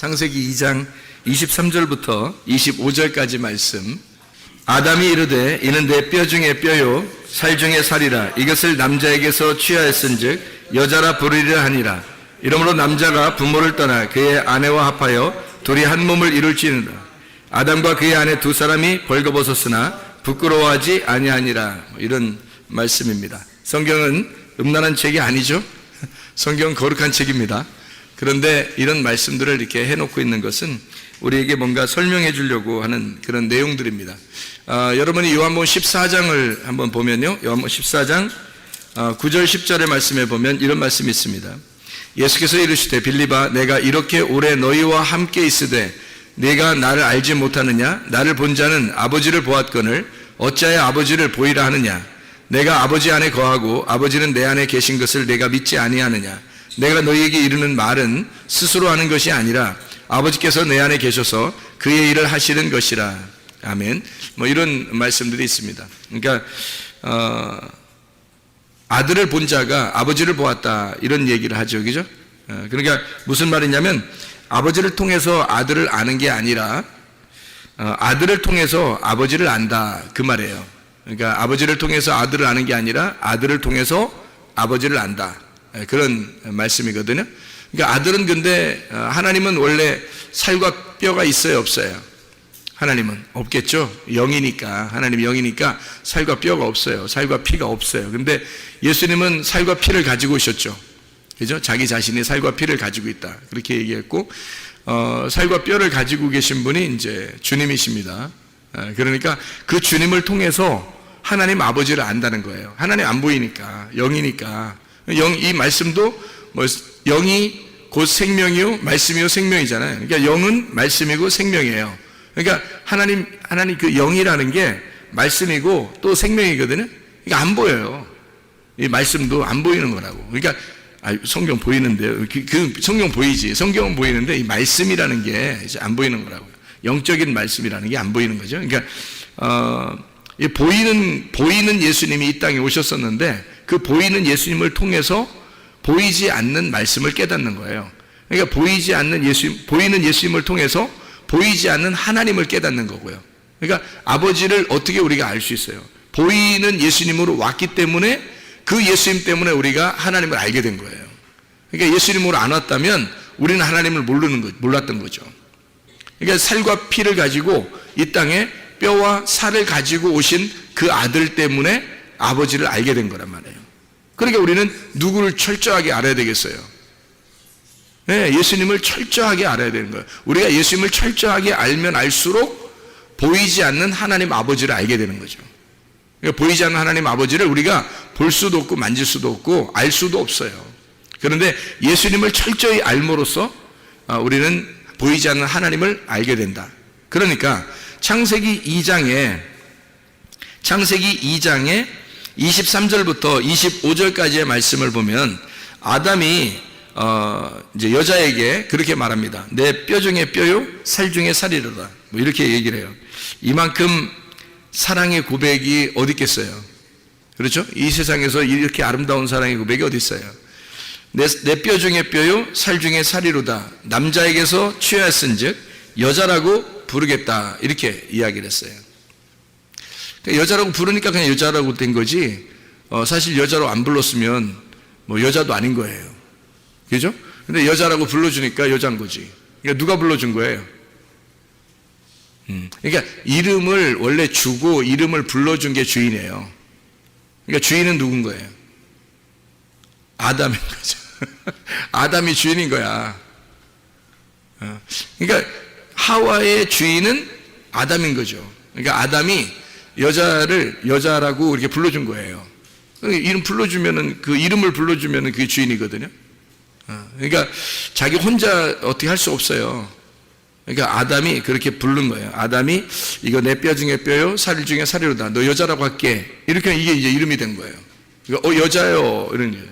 창세기 2장 23절부터 25절까지 말씀. 아담이 이르되 이는 내 뼈 중에 뼈요 살 중에 살이라. 이것을 남자에게서 취하였은즉 여자라 부르리라 하니라. 이러므로 남자가 부모를 떠나 그의 아내와 합하여 둘이 한 몸을 이룰지니라. 아담과 그의 아내 두 사람이 벌거벗었으나 부끄러워하지 아니하니라. 이런 말씀입니다. 성경은 음란한 책이 아니죠. 성경은 거룩한 책입니다. 그런데 이런 말씀들을 이렇게 해놓고 있는 것은 우리에게 뭔가 설명해 주려고 하는 그런 내용들입니다. 여러분이 요한복음 14장을 한번 보면요, 요한복음 14장 9절 10절의 말씀에 보면 이런 말씀이 있습니다. 예수께서 이르시되 빌립아 내가 이렇게 오래 너희와 함께 있으되 네가 나를 알지 못하느냐? 나를 본 자는 아버지를 보았거늘 어찌하여 아버지를 보이라 하느냐? 내가 아버지 안에 거하고 아버지는 내 안에 계신 것을 내가 믿지 아니하느냐? 내가 너희에게 이르는 말은 스스로 하는 것이 아니라 아버지께서 내 안에 계셔서 그의 일을 하시는 것이라. 아멘. 이런 말씀들이 있습니다. 그러니까 아들을 본 자가 아버지를 보았다, 이런 얘기를 하죠, 그죠? 그러니까 무슨 말이냐면 아버지를 통해서 아들을 아는 게 아니라 아들을 통해서 아버지를 안다, 그 말이에요. 그러니까 아버지를 통해서 아들을 아는 게 아니라 아들을 통해서 아버지를 안다, 그런 말씀이거든요. 그러니까 아들은, 근데 하나님은 원래 살과 뼈가 있어요, 없어요? 하나님은 없겠죠. 영이니까, 하나님이 영이니까 살과 뼈가 없어요. 살과 피가 없어요. 근데 예수님은 살과 피를 가지고 오셨죠, 그죠? 자기 자신이 살과 피를 가지고 있다, 그렇게 얘기했고, 살과 뼈를 가지고 계신 분이 이제 주님이십니다. 그러니까 그 주님을 통해서 하나님 아버지를 안다는 거예요. 하나님 안 보이니까, 영이니까. 이 말씀도 영이 곧 생명이요 말씀이요 생명이잖아요. 그러니까 영은 말씀이고 생명이에요. 그러니까 하나님 그 영이라는 게 말씀이고 또 생명이거든요. 그러니까 안 보여요. 이 말씀도 안 보이는 거라고. 그러니까 성경 보이는데요. 그 성경 보이지. 성경은 보이는데 이 말씀이라는 게 이제 안 보이는 거라고요. 영적인 말씀이라는 게 안 보이는 거죠. 그러니까 이 보이는 예수님이 이 땅에 오셨었는데 그 보이는 예수님을 통해서 보이지 않는 말씀을 깨닫는 거예요. 그러니까 보이는 예수님을 통해서 보이지 않는 하나님을 깨닫는 거고요. 그러니까 아버지를 어떻게 우리가 알 수 있어요? 보이는 예수님으로 왔기 때문에 그 예수님 때문에 우리가 하나님을 알게 된 거예요. 그러니까 예수님으로 안 왔다면 우리는 하나님을 몰랐던 거죠. 그러니까 살과 피를 가지고 이 땅에 뼈와 살을 가지고 오신 그 아들 때문에 아버지를 알게 된 거란 말이에요. 그러니까 우리는 누구를 철저하게 알아야 되겠어요? 네, 예수님을 철저하게 알아야 되는 거예요. 우리가 예수님을 철저하게 알면 알수록 보이지 않는 하나님 아버지를 알게 되는 거죠. 그러니까 보이지 않는 하나님 아버지를 우리가 볼 수도 없고 만질 수도 없고 알 수도 없어요. 그런데 예수님을 철저히 알므로써 우리는 보이지 않는 하나님을 알게 된다. 그러니까 창세기 2장에 23절부터 25절까지의 말씀을 보면 아담이 이제 여자에게 그렇게 말합니다. 내 뼈 중에 뼈요 살 중에 살이로다, 이렇게 얘기를 해요. 이만큼 사랑의 고백이 어디 있겠어요? 그렇죠? 이 세상에서 이렇게 아름다운 사랑의 고백이 어디 있어요? 내 뼈 중에 뼈요 살 중에 살이로다. 남자에게서 취하였은즉 여자라고 부르겠다, 이렇게 이야기를 했어요. 여자라고 부르니까 그냥 여자라고 된 거지, 사실 여자로 안 불렀으면 여자도 아닌 거예요. 그죠? 근데 여자라고 불러주니까 여자인 거지. 그러니까 누가 불러준 거예요? 그러니까 이름을 원래 주고 이름을 불러준 게 주인이에요. 그러니까 주인은 누군 거예요? 아담인 거죠. 아담이 주인인 거야. 그러니까 하와의 주인은 아담인 거죠. 그러니까 아담이 여자를 여자라고 이렇게 불러준 거예요. 이름 불러주면은, 그 이름을 불러주면은 그게 주인이거든요. 그러니까 자기 혼자 어떻게 할 수 없어요. 그러니까 아담이 그렇게 부른 거예요. 아담이 이거 내 뼈 중에 뼈요 살 중에 살이로다, 너 여자라고 할게, 이렇게 이게 이제 이름이 된 거예요. 그러니까 여자요, 이런 거예요.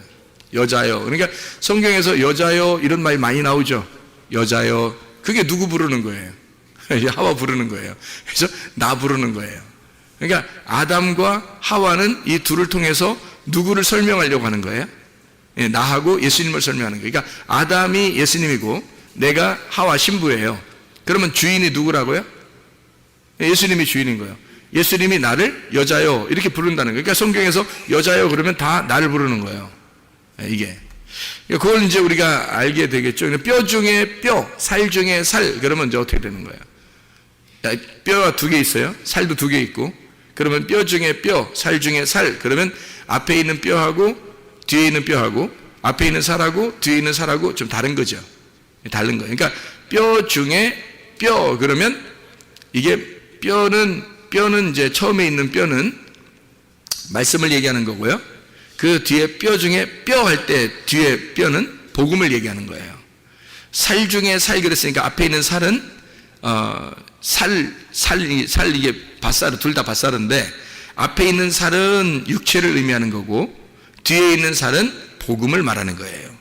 여자요. 그러니까 성경에서 여자요 이런 말이 많이 나오죠. 여자요. 그게 누구 부르는 거예요? 하와 부르는 거예요. 그래서 나 부르는 거예요. 그러니까 아담과 하와는 이 둘을 통해서 누구를 설명하려고 하는 거예요? 나하고 예수님을 설명하는 거예요. 그러니까 아담이 예수님이고 내가 하와 신부예요. 그러면 주인이 누구라고요? 예수님이 주인인 거예요. 예수님이 나를 여자요 이렇게 부른다는 거예요. 그러니까 성경에서 여자요 그러면 다 나를 부르는 거예요. 이게 그걸 이제 우리가 알게 되겠죠. 뼈 중에 뼈, 살 중에 살 그러면 이제 어떻게 되는 거예요? 뼈가 두 개 있어요. 살도 두 개 있고 그러면 뼈 중에 뼈, 살 중에 살 그러면 앞에 있는 뼈하고 뒤에 있는 뼈하고 앞에 있는 살하고 뒤에 있는 살하고 좀 다른 거죠. 다른 거예요. 그러니까 뼈 중에 뼈 그러면 이게 뼈는 이제 처음에 있는 뼈는 말씀을 얘기하는 거고요. 그 뒤에 뼈 중에 뼈 할 때 뒤에 뼈는 복음을 얘기하는 거예요. 살 중에 살 그랬으니까 앞에 있는 살은 살 이게 밭살 둘 다 밭살인데 앞에 있는 살은 육체를 의미하는 거고 뒤에 있는 살은 복음을 말하는 거예요.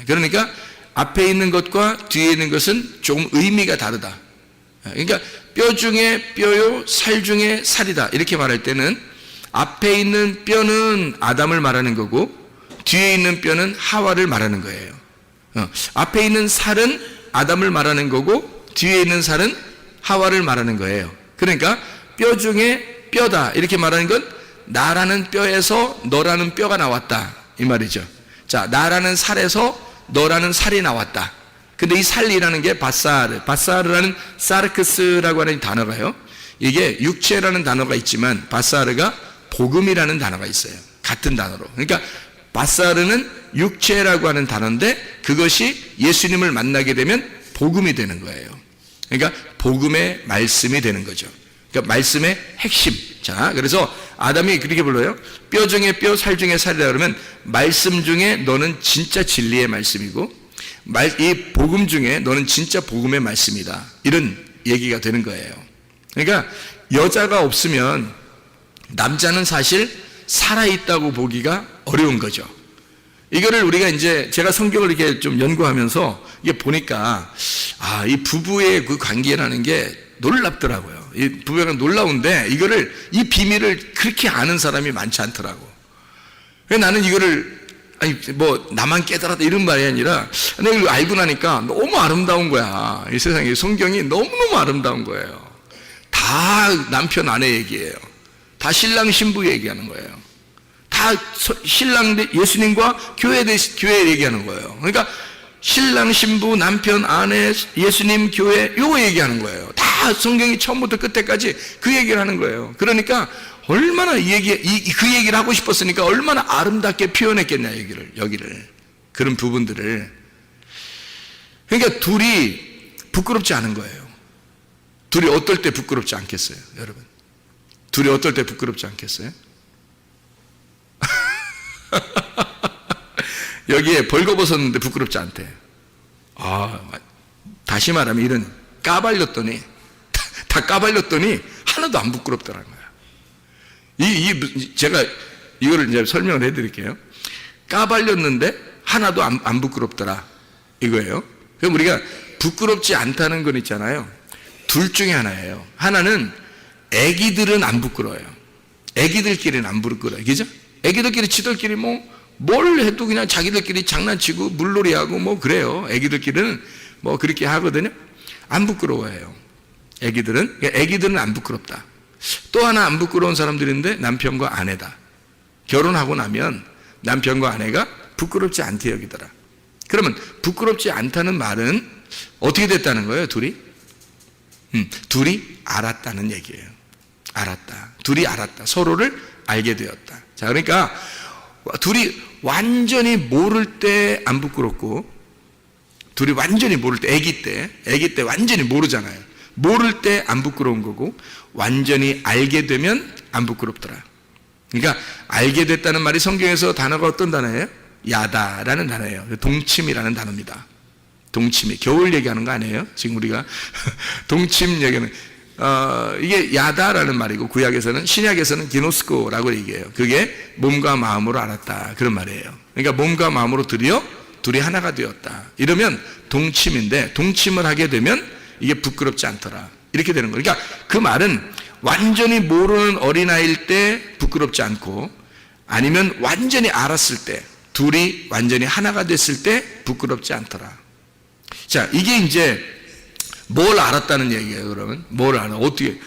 그러니까 앞에 있는 것과 뒤에 있는 것은 조금 의미가 다르다. 그러니까 뼈 중에 뼈요, 살 중에 살이다. 이렇게 말할 때는 앞에 있는 뼈는 아담을 말하는 거고 뒤에 있는 뼈는 하와를 말하는 거예요. 앞에 있는 살은 아담을 말하는 거고 뒤에 있는 살은 하와를 말하는 거예요. 그러니까 뼈 중에 뼈다. 이렇게 말하는 건 나라는 뼈에서 너라는 뼈가 나왔다. 이 말이죠. 자, 나라는 살에서 너라는 살이 나왔다. 근데 이 살이라는 게 바사르라는 사르크스라고 하는 단어가요. 이게 육체라는 단어가 있지만 바사르가 복음이라는 단어가 있어요. 같은 단어로. 그러니까 바사르는 육체라고 하는 단어인데 그것이 예수님을 만나게 되면 복음이 되는 거예요. 그러니까 복음의 말씀이 되는 거죠. 그러니까 말씀의 핵심. 자, 그래서 아담이 그렇게 불러요. 뼈 중에 뼈, 살 중에 살이라 그러면 말씀 중에 너는 진짜 진리의 말씀이고 이 복음 중에 너는 진짜 복음의 말씀이다. 이런 얘기가 되는 거예요. 그러니까 여자가 없으면 남자는 사실 살아있다고 보기가 어려운 거죠. 이거를 우리가 이제 제가 성경을 이렇게 좀 연구하면서 이게 보니까 이 부부의 그 관계라는 게 놀랍더라고요. 이 부부가 놀라운데 이 비밀을 그렇게 아는 사람이 많지 않더라고. 그래서 나는 이거를 나만 깨달았다 이런 말이 아니라 내가 이걸 알고 나니까 너무 아름다운 거야. 이 세상에 성경이 너무너무 아름다운 거예요. 다 남편 아내 얘기예요. 다 신랑 신부 얘기하는 거예요. 다 신랑 예수님과 교회 얘기하는 거예요. 그러니까 신랑 신부 남편 아내 예수님 교회 요거 얘기하는 거예요. 다 성경이 처음부터 끝까지 그 얘기를 하는 거예요. 그러니까 얼마나 그 얘기를 하고 싶었으니까 얼마나 아름답게 표현했겠냐, 여기를. 그런 부분들을. 그러니까 둘이 부끄럽지 않은 거예요. 둘이 어떨 때 부끄럽지 않겠어요, 여러분? 둘이 어떨 때 부끄럽지 않겠어요? 여기에 벌거벗었는데 부끄럽지 않대. 다시 말하면 이런 까발렸더니, 다 까발렸더니 하나도 안 부끄럽더라는 거야. 제가 이거를 이제 설명을 해드릴게요. 까발렸는데 하나도 안 부끄럽더라. 이거예요. 그럼 우리가 부끄럽지 않다는 건 있잖아요. 둘 중에 하나예요. 하나는 애기들은 안 부끄러워요. 애기들끼리는 안 부끄러워요. 그죠? 애기들끼리 지들끼리 뭘 해도 그냥 자기들끼리 장난치고 물놀이하고 그래요. 애기들끼리는 그렇게 하거든요. 안 부끄러워해요. 애기들은 안 부끄럽다. 또 하나 안 부끄러운 사람들인데 남편과 아내다. 결혼하고 나면 남편과 아내가 부끄럽지 않게 여기더라. 그러면 부끄럽지 않다는 말은 어떻게 됐다는 거예요, 둘이? 둘이 알았다는 얘기예요. 알았다. 둘이 알았다. 서로를 알게 되었다. 자, 그러니까 둘이 완전히 모를 때 안 부끄럽고 둘이 완전히 모를 때, 아기 때 완전히 모르잖아요. 모를 때 안 부끄러운 거고 완전히 알게 되면 안 부끄럽더라. 그러니까 알게 됐다는 말이 성경에서 단어가 어떤 단어예요? 야다라는 단어예요. 동침이라는 단어입니다. 동침이 겨울 얘기하는 거 아니에요? 지금 우리가 동침 얘기는 이게 야다라는 말이고 구약에서는 신약에서는 기노스코라고 얘기해요. 그게 몸과 마음으로 알았다 그런 말이에요. 그러니까 몸과 마음으로 둘이 하나가 되었다. 이러면 동침인데 동침을 하게 되면 이게 부끄럽지 않더라. 이렇게 되는 거예요. 그러니까 그 말은 완전히 모르는 어린아이일 때 부끄럽지 않고 아니면 완전히 알았을 때 둘이 완전히 하나가 됐을 때 부끄럽지 않더라. 자, 이게 이제 뭘 알았다는 얘기예요. 그러면 뭘 알아? 어떻게?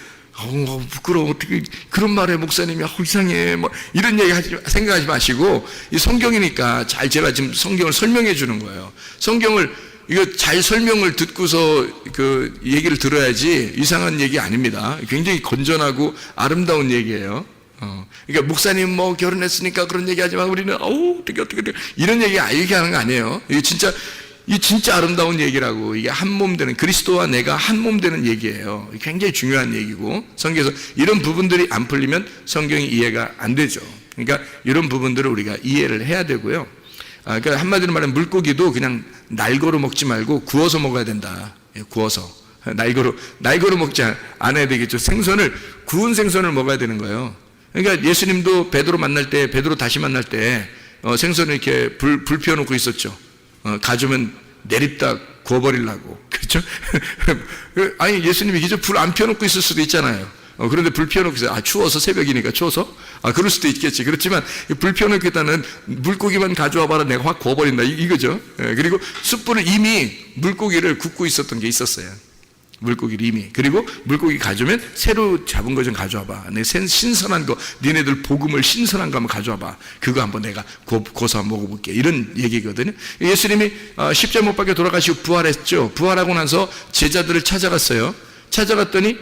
부끄러워. 어떻게 그런 말에 목사님이 이상해. 뭐 이런 얘기 생각하지 마시고, 이 성경이니까 잘 제가 지금 성경을 설명해 주는 거예요. 성경을 이거 잘 설명을 듣고서 그 얘기를 들어야지 이상한 얘기 아닙니다. 굉장히 건전하고 아름다운 얘기예요. 그러니까 목사님 뭐 결혼했으니까 그런 얘기 하지만 우리는 어떻게 이런 얘기 얘기하는 거 아니에요. 이게 진짜 아름다운 얘기라고. 이게 한 몸 되는, 그리스도와 내가 한 몸 되는 얘기예요. 굉장히 중요한 얘기고, 성경에서 이런 부분들이 안 풀리면 성경이 이해가 안 되죠. 그러니까 이런 부분들을 우리가 이해를 해야 되고요. 그러니까 한마디로 말하면 물고기도 그냥 날고로 먹지 말고 구워서 먹어야 된다. 구워서. 날고로 먹지 않아야 되겠죠. 구운 생선을 먹어야 되는 거예요. 그러니까 예수님도 베드로 다시 만날 때 생선을 이렇게 불 피워놓고 있었죠. 가져오면 내립다 구워버리려고. 그렇죠? 아니, 예수님이 그저 불 안 피워놓고 있을 수도 있잖아요. 그런데 불 피워놓고 있어요. 추워서, 새벽이니까 추워서? 그럴 수도 있겠지. 그렇지만 불 피워놓고 있다는 물고기만 가져와 봐라. 내가 확 구워버린다. 이거죠. 그리고 숯불을 이미 물고기를 굽고 있었던 게 있었어요. 물고기를 이미. 그리고 물고기 가져오면 새로 잡은 거 좀 가져와 봐. 내 신선한 거, 니네들 복음을 신선한 거 한번 가져와 봐. 그거 한번 내가 고서 한번 먹어볼게. 이런 얘기거든요. 예수님이 십자가 못 박혀 돌아가시고 부활했죠. 부활하고 나서 제자들을 찾아갔어요. 찾아갔더니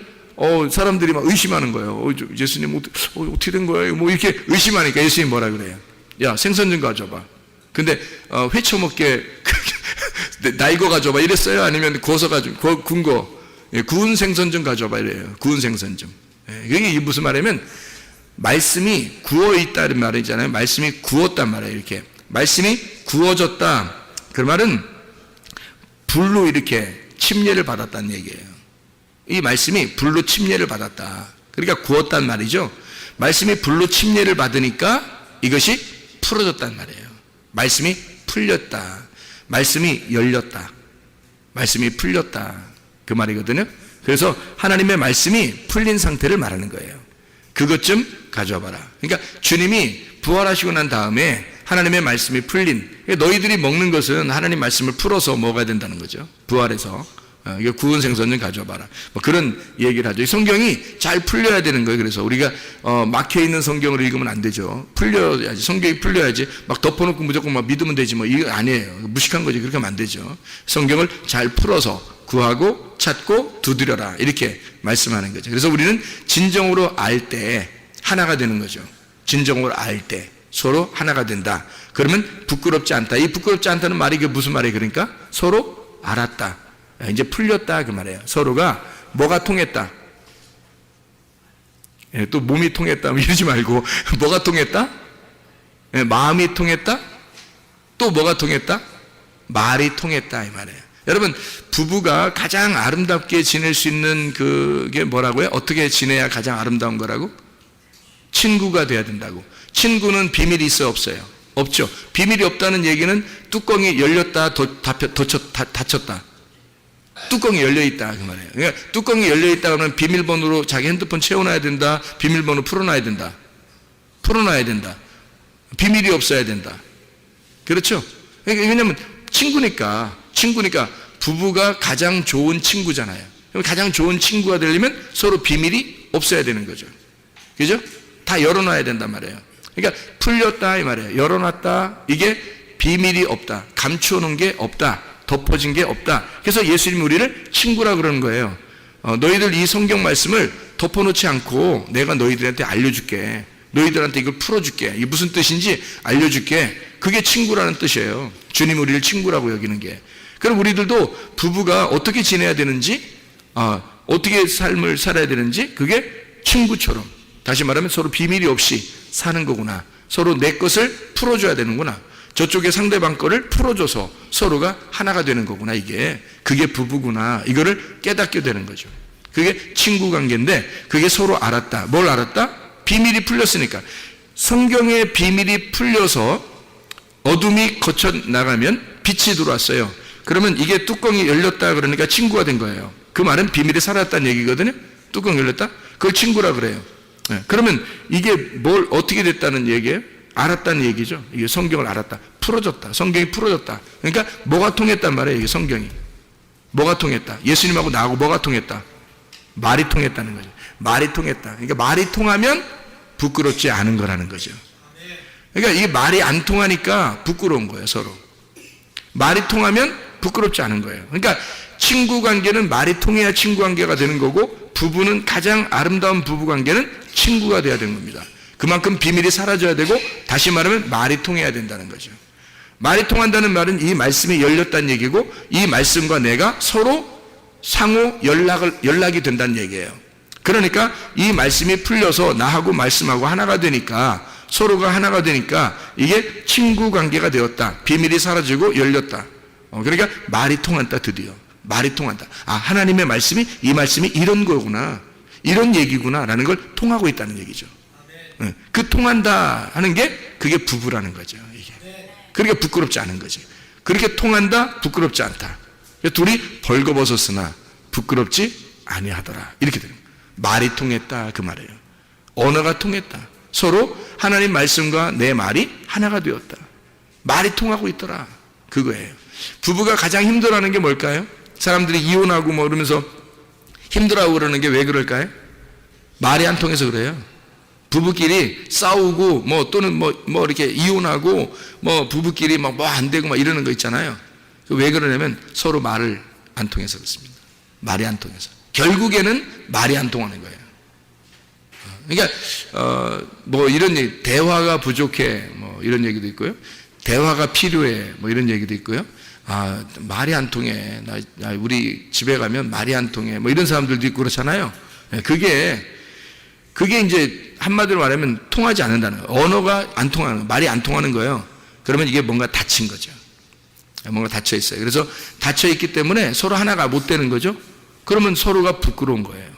사람들이 막 의심하는 거예요. 예수님 어떻게 된 거예요? 뭐 이렇게 의심하니까 예수님이 뭐라 그래요? 야, 생선 좀 가져와 봐. 근데 회쳐 먹게 날거 가져와 봐 이랬어요? 아니면 구워서 군 거, 구운 생선 좀 가져와 봐 이래요. 구운 생선 좀. 그게 무슨 말이냐면 말씀이 구워 있다는 말이잖아요. 말씀이 구웠단 말이에요. 이렇게 말씀이 구워졌다. 그 말은 불로 이렇게 침례를 받았다는 얘기예요. 이 말씀이 불로 침례를 받았다. 그러니까 구웠단 말이죠. 말씀이 불로 침례를 받으니까 이것이 풀어졌단 말이에요. 말씀이 풀렸다. 말씀이 열렸다. 말씀이 풀렸다. 그 말이거든요. 그래서 하나님의 말씀이 풀린 상태를 말하는 거예요. 그것 좀 가져와 봐라. 그러니까 주님이 부활하시고 난 다음에 하나님의 말씀이 풀린, 너희들이 먹는 것은 하나님 말씀을 풀어서 먹어야 된다는 거죠. 부활해서. 이거 구운 생선 좀 가져와 봐라. 뭐 그런 얘기를 하죠. 이 성경이 잘 풀려야 되는 거예요. 그래서 우리가 막혀있는 성경을 읽으면 안 되죠. 풀려야지. 성경이 풀려야지. 막 덮어놓고 무조건 막 믿으면 되지 뭐 이거 아니에요. 무식한 거지. 그렇게 하면 안 되죠. 성경을 잘 풀어서 구하고 찾고 두드려라. 이렇게 말씀하는 거죠. 그래서 우리는 진정으로 알 때 하나가 되는 거죠. 진정으로 알 때 서로 하나가 된다. 그러면 부끄럽지 않다. 이 부끄럽지 않다는 말이 무슨 말이에요? 그러니까 서로 알았다. 이제 풀렸다 그 말이에요. 서로가 뭐가 통했다. 또 몸이 통했다 이러지 말고 뭐가 통했다? 마음이 통했다? 또 뭐가 통했다? 말이 통했다 이 말이에요. 여러분, 부부가 가장 아름답게 지낼 수 있는 그게 뭐라고요? 어떻게 지내야 가장 아름다운 거라고? 친구가 돼야 된다고. 친구는 비밀이 있어요, 없어요? 없죠. 비밀이 없다는 얘기는 뚜껑이 열렸다 닫혔다. 뚜껑이 열려있다 그 말이에요. 그러니까 뚜껑이 열려있다 그러면 비밀번호로 자기 핸드폰 채워놔야 된다. 비밀번호 풀어놔야 된다. 비밀이 없어야 된다. 그렇죠? 그러니까 왜냐하면 친구니까 부부가 가장 좋은 친구잖아요. 가장 좋은 친구가 되려면 서로 비밀이 없어야 되는 거죠. 그죠? 다 열어놔야 된단 말이에요. 그러니까 풀렸다 이 말이에요. 열어놨다. 이게 비밀이 없다. 감추어놓은 게 없다. 덮어진 게 없다. 그래서 예수님이 우리를 친구라 그러는 거예요. 너희들 이 성경 말씀을 덮어놓지 않고 내가 너희들한테 알려줄게. 너희들한테 이걸 풀어줄게. 이게 무슨 뜻인지 알려줄게. 그게 친구라는 뜻이에요. 주님 우리를 친구라고 여기는 게. 그럼 우리들도 부부가 어떻게 지내야 되는지, 어떻게 삶을 살아야 되는지 그게 친구처럼, 다시 말하면 서로 비밀이 없이 사는 거구나. 서로 내 것을 풀어줘야 되는구나. 저쪽에 상대방 거를 풀어줘서 서로가 하나가 되는 거구나. 그게 부부구나. 이거를 깨닫게 되는 거죠. 그게 친구 관계인데 그게 서로 알았다. 뭘 알았다? 비밀이 풀렸으니까. 성경의 비밀이 풀려서 어둠이 거쳐 나가면 빛이 들어왔어요. 그러면 이게 뚜껑이 열렸다 그러니까 친구가 된 거예요. 그 말은 비밀이 사라졌다는 얘기거든요. 뚜껑 열렸다? 그걸 친구라 그래요. 그러면 이게 뭘 어떻게 됐다는 얘기예요? 알았다는 얘기죠. 이게 성경을 알았다. 풀어졌다. 성경이 풀어졌다. 그러니까 뭐가 통했단 말이에요. 이게 성경이. 뭐가 통했다? 예수님하고 나하고 뭐가 통했다? 말이 통했다는 거죠. 말이 통했다. 그러니까 말이 통하면 부끄럽지 않은 거라는 거죠. 그러니까 이게 말이 안 통하니까 부끄러운 거예요, 서로. 말이 통하면 부끄럽지 않은 거예요. 그러니까 친구 관계는 말이 통해야 친구 관계가 되는 거고, 부부는 가장 아름다운 부부 관계는 친구가 돼야 되는 겁니다. 그만큼 비밀이 사라져야 되고, 다시 말하면 말이 통해야 된다는 거죠. 말이 통한다는 말은 이 말씀이 열렸다는 얘기고, 이 말씀과 내가 서로 상호 연락이 된다는 얘기예요. 그러니까 이 말씀이 풀려서 나하고 말씀하고 하나가 되니까, 서로가 하나가 되니까 이게 친구 관계가 되었다. 비밀이 사라지고 열렸다. 그러니까 말이 통한다. 드디어 말이 통한다. 아, 하나님의 말씀이, 이 말씀이 이런 거구나, 이런 얘기구나 라는 걸 통하고 있다는 얘기죠. 그 통한다 하는 게 그게 부부라는 거죠. 이게. 그러니까 부끄럽지 않은 거지. 그렇게 통한다, 부끄럽지 않다. 둘이 벌거벗었으나 부끄럽지 아니하더라. 이렇게 되는 거예요. 말이 통했다 그 말이에요. 언어가 통했다. 서로 하나님 말씀과 내 말이 하나가 되었다. 말이 통하고 있더라. 그거예요. 부부가 가장 힘들어하는 게 뭘까요? 사람들이 이혼하고 뭐 그러면서 힘들어하고 그러는 게 왜 그럴까요? 말이 안 통해서 그래요. 부부끼리 싸우고 뭐 또는 뭐 이렇게 이혼하고 뭐 부부끼리 막 뭐 안 되고 막 이러는 거 있잖아요. 왜 그러냐면 서로 말을 안 통해서 그렇습니다. 말이 안 통해서. 결국에는 말이 안 통하는 거예요. 그러니까 뭐 이런 얘기, 대화가 부족해 뭐 이런 얘기도 있고요. 대화가 필요해 뭐 이런 얘기도 있고요. 아, 말이 안 통해. 우리 집에 가면 말이 안 통해. 뭐 이런 사람들도 있고 그렇잖아요. 그게 이제 한마디로 말하면 통하지 않는다는 거예요. 언어가 안 통하는 거예요. 말이 안 통하는 거예요. 그러면 이게 뭔가 닫힌 거죠. 뭔가 닫혀 있어요. 그래서 닫혀 있기 때문에 서로 하나가 못 되는 거죠. 그러면 서로가 부끄러운 거예요.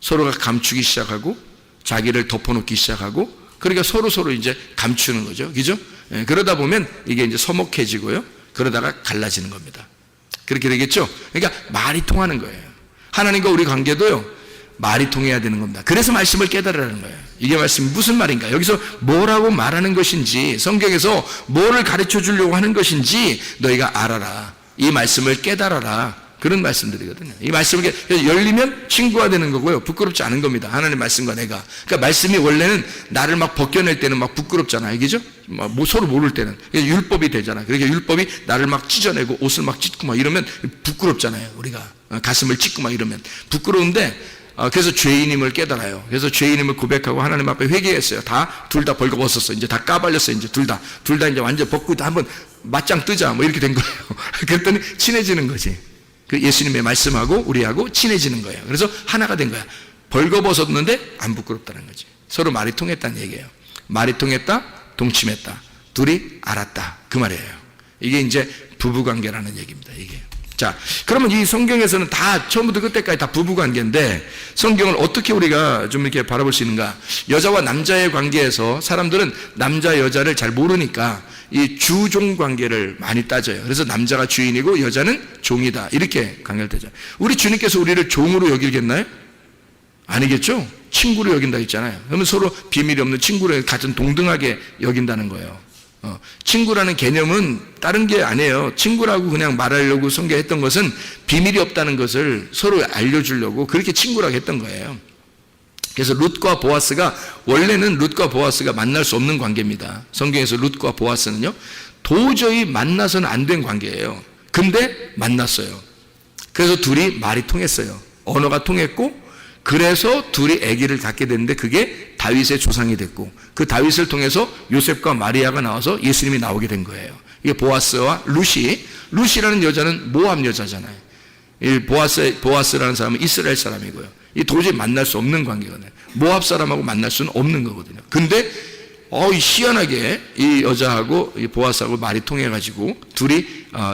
서로가 감추기 시작하고 자기를 덮어놓기 시작하고, 그러니까 서로 이제 감추는 거죠. 그죠? 그러다 보면 이게 이제 서먹해지고요. 그러다가 갈라지는 겁니다. 그렇게 되겠죠? 그러니까 말이 통하는 거예요. 하나님과 우리 관계도요, 말이 통해야 되는 겁니다. 그래서 말씀을 깨달으라는 거예요. 이게 말씀이 무슨 말인가? 여기서 뭐라고 말하는 것인지, 성경에서 뭐를 가르쳐 주려고 하는 것인지 너희가 알아라. 이 말씀을 깨달아라. 그런 말씀들이거든요. 이 말씀을 열리면 친구가 되는 거고요. 부끄럽지 않은 겁니다. 하나님의 말씀과 내가. 그러니까 말씀이 원래는 나를 막 벗겨낼 때는 막 부끄럽잖아요. 그죠? 뭐 서로 모를 때는. 율법이 되잖아요. 그러니까 율법이 나를 막 찢어내고 옷을 막 찢고 막 이러면 부끄럽잖아요. 우리가. 가슴을 찢고 막 이러면. 부끄러운데, 그래서 죄인임을 깨달아요. 그래서 죄인임을 고백하고 하나님 앞에 회개했어요. 둘 다 벌거벗었어. 이제 다 까발렸어요. 이제 둘 다 이제 완전 벗고 한번 맞짱 뜨자. 뭐 이렇게 된 거예요. 그랬더니 친해지는 거지. 그 예수님의 말씀하고 우리하고 친해지는 거예요. 그래서 하나가 된 거야. 벌거벗었는데 안 부끄럽다는 거지. 서로 말이 통했다는 얘기예요. 말이 통했다, 동침했다. 둘이 알았다. 그 말이에요. 이게 이제 부부관계라는 얘기입니다. 이게. 자, 그러면 이 성경에서는 다 처음부터 끝까지 다 부부관계인데, 성경을 어떻게 우리가 좀 이렇게 바라볼 수 있는가? 여자와 남자의 관계에서 사람들은 남자 여자를 잘 모르니까 이 주종 관계를 많이 따져요. 그래서 남자가 주인이고 여자는 종이다, 이렇게 강렬되죠. 우리 주님께서 우리를 종으로 여기겠나요? 아니겠죠? 친구로 여긴다 했잖아요. 그러면 서로 비밀이 없는 친구를 같은 동등하게 여긴다는 거예요. 친구라는 개념은 다른 게 아니에요. 친구라고 그냥 말하려고 성경했던 것은 비밀이 없다는 것을 서로 알려주려고 그렇게 친구라고 했던 거예요. 그래서 룻과 보아스가, 원래는 룻과 보아스가 만날 수 없는 관계입니다. 성경에서 룻과 보아스는요, 도저히 만나서는 안 된 관계예요. 근데 만났어요. 그래서 둘이 말이 통했어요. 언어가 통했고, 그래서 둘이 아기를 갖게 됐는데 그게 다윗의 조상이 됐고, 그 다윗을 통해서 요셉과 마리아가 나와서 예수님이 나오게 된 거예요. 이게 보아스와 루시라는 여자는 모압 여자잖아요. 이 보아스라는 사람은 이스라엘 사람이고요. 이 도저히 만날 수 없는 관계거든요. 모압 사람하고 만날 수는 없는 거거든요. 근데 희한하게 이 여자하고 이 보아스하고 말이 통해가지고 둘이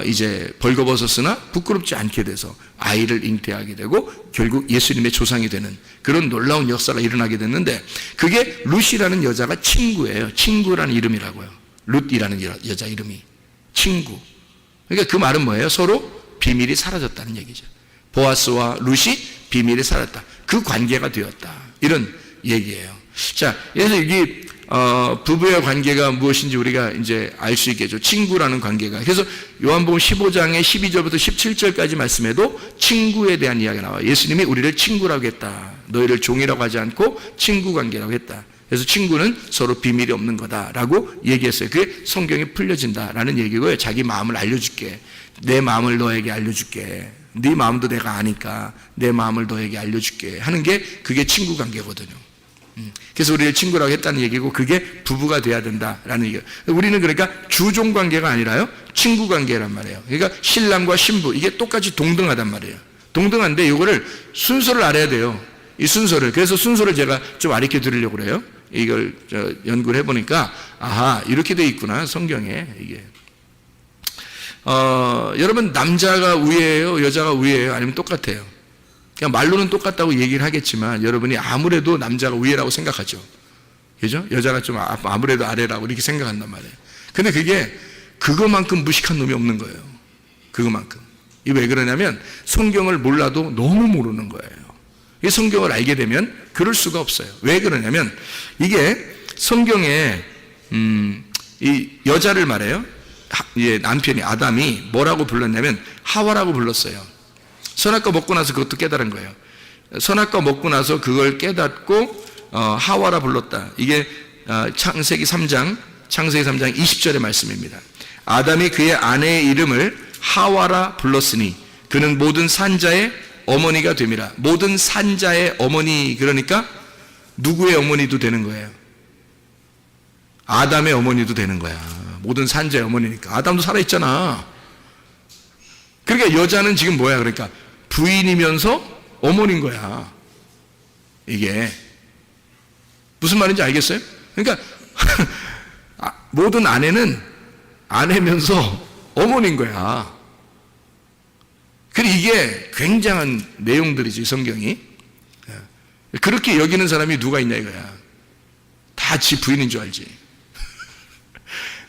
이제 벌거벗었으나 부끄럽지 않게 돼서 아이를 잉태하게 되고 결국 예수님의 조상이 되는 그런 놀라운 역사가 일어나게 됐는데, 그게 룻이라는 여자가 친구예요. 친구라는 이름이라고요. 룻이라는 여자 이름이 친구. 그러니까 그 말은 뭐예요? 서로 비밀이 사라졌다는 얘기죠. 보아스와 룻이 비밀이 사라졌다. 그 관계가 되었다. 이런 얘기예요. 자, 그래서 이게 부부의 관계가 무엇인지 우리가 이제 알 수 있겠죠. 친구라는 관계가. 그래서 요한복음 15장의 12절부터 17절까지 말씀에도 친구에 대한 이야기가 나와요. 예수님이 우리를 친구라고 했다. 너희를 종이라고 하지 않고 친구 관계라고 했다. 그래서 친구는 서로 비밀이 없는 거다라고 얘기했어요. 그게 성경에 풀려진다라는 얘기고요. 자기 마음을 알려줄게. 내 마음을 너에게 알려줄게. 네 마음도 내가 아니까 내 마음을 너에게 알려줄게 하는 게 그게 친구 관계거든요. 그래서 우리를 친구라고 했다는 얘기고 그게 부부가 돼야 된다라는 얘기예요. 우리는 그러니까 주종 관계가 아니라요 친구 관계란 말이에요. 그러니까 신랑과 신부 이게 똑같이 동등하단 말이에요. 동등한데 이거를 순서를 알아야 돼요. 이 순서를. 그래서 순서를 제가 좀 가르쳐 드리려고 그래요. 이걸 연구를 해보니까 아하 이렇게 돼 있구나 성경에 이게. 여러분 남자가 우위예요 여자가 우위예요 아니면 똑같아요? 그냥 말로는 똑같다고 얘기를 하겠지만 여러분이 아무래도 남자가 우위라고 생각하죠. 그죠? 여자가 좀 아무래도 아래라고 이렇게 생각한단 말이에요. 근데 그게 그거만큼 무식한 놈이 없는 거예요. 그거만큼. 이게 왜 그러냐면 성경을 몰라도 너무 모르는 거예요. 이 성경을 알게 되면 그럴 수가 없어요. 왜 그러냐면 이게 성경에 이 여자를 말해요. 남편이 아담이 뭐라고 불렀냐면 하와라고 불렀어요. 선악과 먹고 나서 그것도 깨달은 거예요. 선악과 먹고 나서 그걸 깨닫고 하와라 불렀다. 이게 창세기 3장 20절의 말씀입니다. 아담이 그의 아내의 이름을 하와라 불렀으니 그는 모든 산자의 어머니가 됨이라. 모든 산자의 어머니 그러니까 누구의 어머니도 되는 거예요? 아담의 어머니도 되는 거야. 모든 산자의 어머니니까. 아담도 살아있잖아. 그러니까 여자는 지금 뭐야? 그러니까 부인이면서 어머니인 거야. 이게 무슨 말인지 알겠어요? 그러니까 모든 아내는 아내면서 어머니인 거야. 그리고 이게 굉장한 내용들이지 성경이. 그렇게 여기는 사람이 누가 있냐 이거야. 다 지 부인인 줄 알지.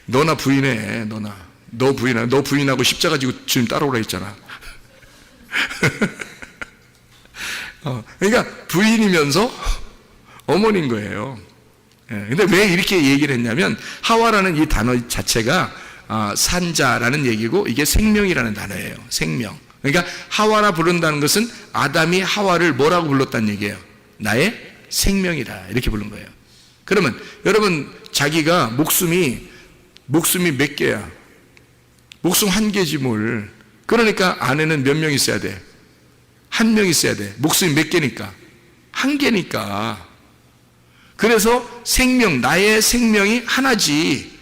너나 부인해. 너나 너 부인하고 십자가 지고 지금 따라오라 했잖아. 그러니까 부인이면서 어머니인 거예요. 근데 왜 이렇게 얘기를 했냐면 하와라는 이 단어 자체가 산자라는 얘기고 이게 생명이라는 단어예요. 생명. 그러니까 하와라 부른다는 것은 아담이 하와를 뭐라고 불렀다는 얘기예요? 나의 생명이다 이렇게 부른 거예요. 그러면 여러분 자기가 목숨이 몇 개야? 목숨 한 개지 뭘. 그러니까 아내는 몇 명 있어야 돼? 한 명 있어야 돼. 목숨이 몇 개니까? 한 개니까. 그래서 생명, 나의 생명이 하나지.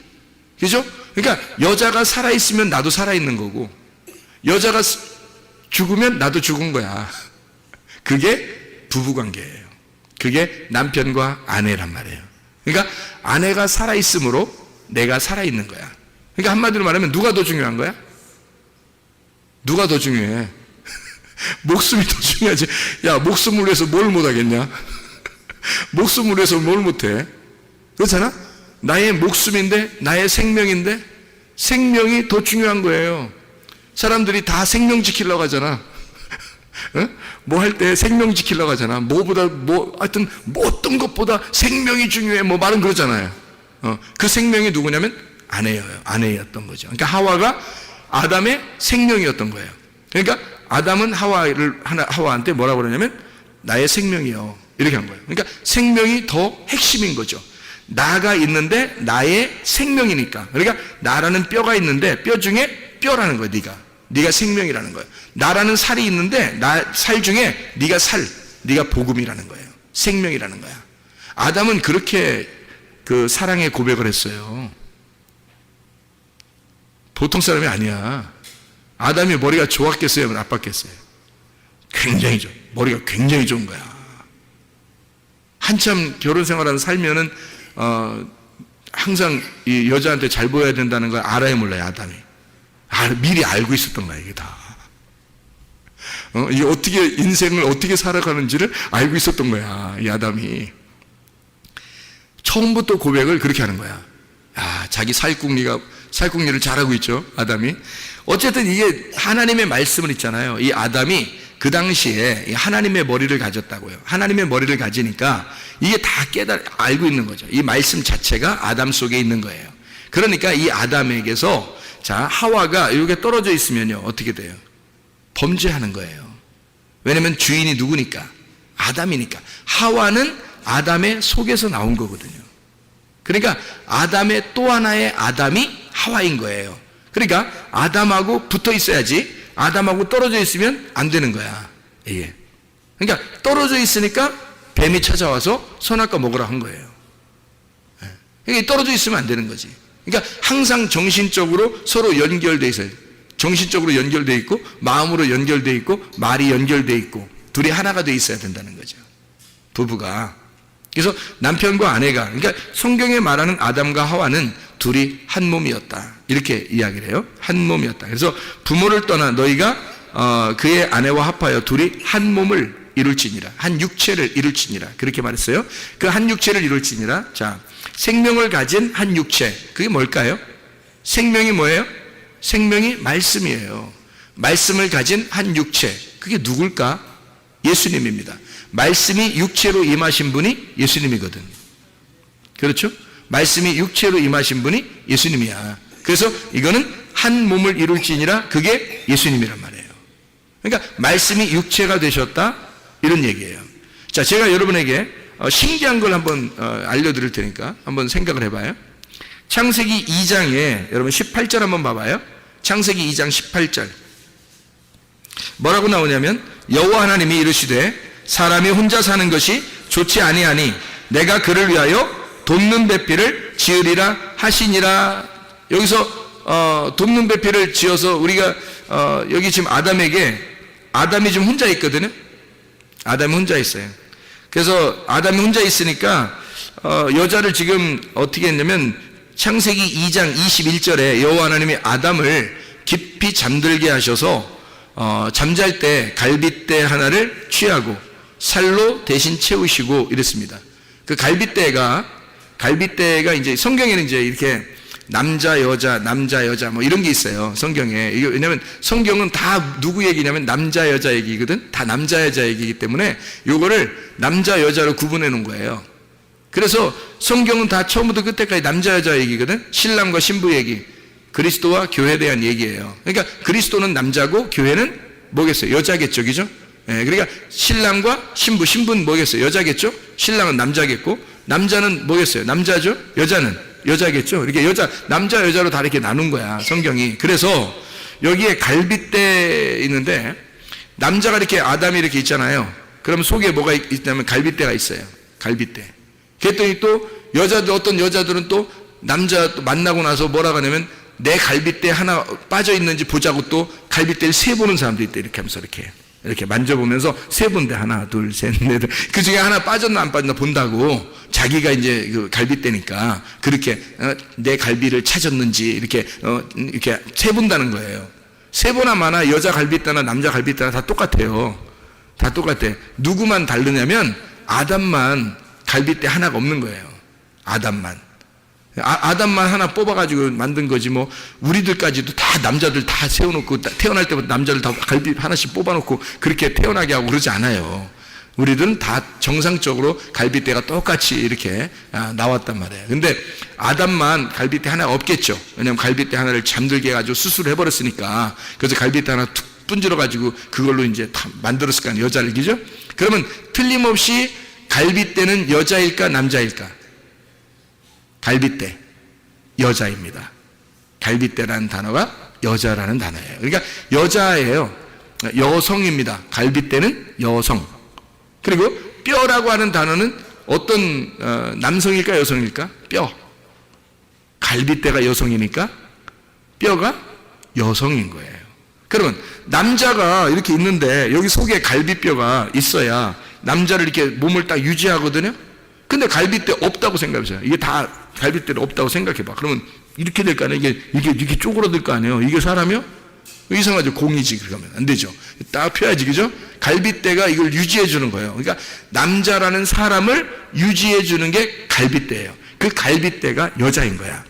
그죠? 그러니까 여자가 살아있으면 나도 살아있는 거고 여자가 죽으면 나도 죽은 거야. 그게 부부관계예요. 그게 남편과 아내란 말이에요. 그러니까 아내가 살아있으므로 내가 살아있는 거야. 그러니까 한마디로 말하면 누가 더 중요한 거야? 누가 더 중요해? 목숨이 더 중요하지. 야, 목숨을 위해서 뭘 못하겠냐? 목숨을 위해서 뭘 못해? 그렇잖아? 나의 목숨인데 나의 생명인데 생명이 더 중요한 거예요. 사람들이 다 생명 지키려고 하잖아. 뭐 할 때 생명 지키려고 하잖아. 하여튼 어떤 것보다 생명이 중요해. 뭐 말은 그러잖아요. 그 생명이 누구냐면 아내였던 거죠. 그러니까 하와가 아담의 생명이었던 거예요. 그러니까 아담은 하와한테 뭐라고 그러냐면 나의 생명이요. 이렇게 한 거예요. 그러니까 생명이 더 핵심인 거죠. 나가 있는데 나의 생명이니까. 그러니까 나라는 뼈가 있는데 뼈 중에 뼈라는 거예요. 네가 생명이라는 거예요. 나라는 살이 있는데 살 중에 네가 복음이라는 거예요. 생명이라는 거야. 아담은 그렇게 그 사랑의 고백을 했어요. 보통 사람이 아니야. 아담이 머리가 좋았겠어요? 나빴겠어요? 머리가 굉장히 좋은 거야. 한참 결혼 생활하는 살면은 항상 이 여자한테 잘 보여야 된다는 걸 알아야 몰라요. 아담이 미리 알고 있었던 거야. 이게 다 이게 어떻게 인생을 어떻게 살아가는지를 알고 있었던 거야. 이 아담이 처음부터 고백을 그렇게 하는 거야. 자기 살궁리를 잘하고 있죠. 아담이. 어쨌든 이게 하나님의 말씀을 있잖아요. 이 아담이 그 당시에 하나님의 머리를 가졌다고요. 하나님의 머리를 가지니까 이게 다 알고 있는 거죠. 이 말씀 자체가 아담 속에 있는 거예요. 그러니까 이 아담에게서 자, 하와가 이렇게 떨어져 있으면요, 어떻게 돼요? 범죄하는 거예요. 왜냐면 주인이 누구니까? 아담이니까. 하와는 아담의 속에서 나온 거거든요. 그러니까 아담의 또 하나의 아담이 하와인 거예요. 그러니까 아담하고 붙어 있어야지, 아담하고 떨어져 있으면 안 되는 거야. 예. 그러니까 떨어져 있으니까 뱀이 찾아와서 선악과 먹으라 한 거예요. 그러니까 떨어져 있으면 안 되는 거지. 그러니까 항상 정신적으로 서로 연결돼 있어요. 정신적으로 연결돼 있고, 마음으로 연결돼 있고, 말이 연결돼 있고, 둘이 하나가 돼 있어야 된다는 거죠. 부부가. 그래서 남편과 아내가, 그러니까 성경에 말하는 아담과 하와는 둘이 한 몸이었다, 이렇게 이야기를 해요. 한 몸이었다. 그래서 부모를 떠나 너희가 그의 아내와 합하여 둘이 한 몸을 이룰지니라, 한 육체를 이룰지니라, 그렇게 말했어요. 그 한 육체를 이룰지니라. 자, 생명을 가진 한 육체, 그게 뭘까요? 생명이 뭐예요? 생명이 말씀이에요. 말씀을 가진 한 육체, 그게 누굴까? 예수님입니다. 말씀이 육체로 임하신 분이 예수님이거든. 그렇죠? 말씀이 육체로 임하신 분이 예수님이야. 그래서 이거는 한 몸을 이룰지니라, 그게 예수님이란 말이에요. 그러니까 말씀이 육체가 되셨다, 이런 얘기예요. 자, 제가 여러분에게 신기한 걸 한번 알려드릴 테니까 한번 생각을 해봐요. 창세기 2장에 여러분 18절 한번 봐봐요. 창세기 2장 18절 뭐라고 나오냐면, 여호와 하나님이 이르시되 사람이 혼자 사는 것이 좋지 아니하니 내가 그를 위하여 돕는 배필을 지으리라 하시니라. 여기서 돕는 배필을 지어서 우리가 여기 지금 아담이 지금 혼자 있거든요. 아담이 혼자 있어요. 그래서 아담이 혼자 있으니까 여자를 지금 어떻게 했냐면, 창세기 2장 21절에 여호와 하나님이 아담을 깊이 잠들게 하셔서 잠잘 때 갈빗대 하나를 취하고 살로 대신 채우시고 이랬습니다. 그 갈빗대가 이제 성경에는 이제 이렇게 남자 여자 뭐 이런 게 있어요. 성경에. 이게 왜냐면 성경은 다 누구 얘기냐면 남자 여자 얘기거든. 다 남자 여자 얘기이기 때문에 요거를 남자 여자로 구분해 놓은 거예요. 그래서 성경은 다 처음부터 끝까지 남자 여자 얘기거든. 신랑과 신부 얘기, 그리스도와 교회에 대한 얘기예요. 그러니까 그리스도는 남자고 교회는 뭐겠어요? 여자겠죠, 그죠? 예, 그러니까 신랑과 신부는 뭐겠어요? 여자겠죠? 신랑은 남자겠고, 남자는 뭐겠어요? 남자죠? 여자는 여자겠죠? 이렇게 남자 여자로 다 이렇게 나눈 거야, 성경이. 그래서 여기에 갈빗대 있는데, 남자가 이렇게 아담이 이렇게 있잖아요. 그럼 속에 뭐가 있냐면 갈빗대가 있어요. 갈빗대. 그랬더니 또 어떤 여자들은 또 남자 또 만나고 나서 뭐라고 하냐면, 내 갈빗대 하나 빠져 있는지 보자고 또 갈빗대를 세 보는 사람도 있대. 이렇게 하면서 이렇게 만져보면서 세 본데, 하나 둘 셋 넷, 그 중에 하나 빠졌나 안 빠졌나 본다고, 자기가 이제 그 갈빗대니까 그렇게 내 갈비를 찾았는지 이렇게 세 본다는 거예요. 세 보나 마나 여자 갈빗대나 남자 갈빗대나 다 똑같아요. 다 똑같아. 누구만 다르냐면 아담만 갈빗대 하나가 없는 거예요. 아담만 하나 뽑아가지고 만든 거지, 뭐 우리들까지도 다 남자들 다 세워놓고 태어날 때부터 남자들 다 갈비 하나씩 뽑아놓고 그렇게 태어나게 하고 그러지 않아요. 우리들은 다 정상적으로 갈빗대가 똑같이 이렇게 나왔단 말이에요. 근데 아담만 갈빗대 하나 없겠죠. 왜냐하면 갈빗대 하나를 잠들게 해가지고 수술을 해버렸으니까. 그래서 갈빗대 하나 툭 분질러가지고 그걸로 이제 다 만들었을 거 아니에요, 여자를. 그죠? 그러면 틀림없이 갈빗대는 여자일까 남자일까? 갈빗대 여자입니다. 갈빗대라는 단어가 여자라는 단어예요. 그러니까 여자예요. 여성입니다. 갈빗대는 여성. 그리고 뼈라고 하는 단어는 어떤 남성일까 여성일까? 뼈. 갈빗대가 여성이니까 뼈가 여성인 거예요. 그러면 남자가 이렇게 있는데 여기 속에 갈비뼈가 있어야 남자를 이렇게 몸을 딱 유지하거든요. 근데 갈빗대 없다고 생각해보세요. 이게 다 갈빗대를 없다고 생각해봐. 그러면 이렇게 될 거 아니에요? 이게 쪼그라들 거 아니에요? 이게 사람이요? 이상하죠. 공이지. 그러면 안 되죠. 딱 펴야지, 그죠? 갈빗대가 이걸 유지해 주는 거예요. 그러니까 남자라는 사람을 유지해 주는 게 갈빗대예요. 그 갈빗대가 여자인 거야.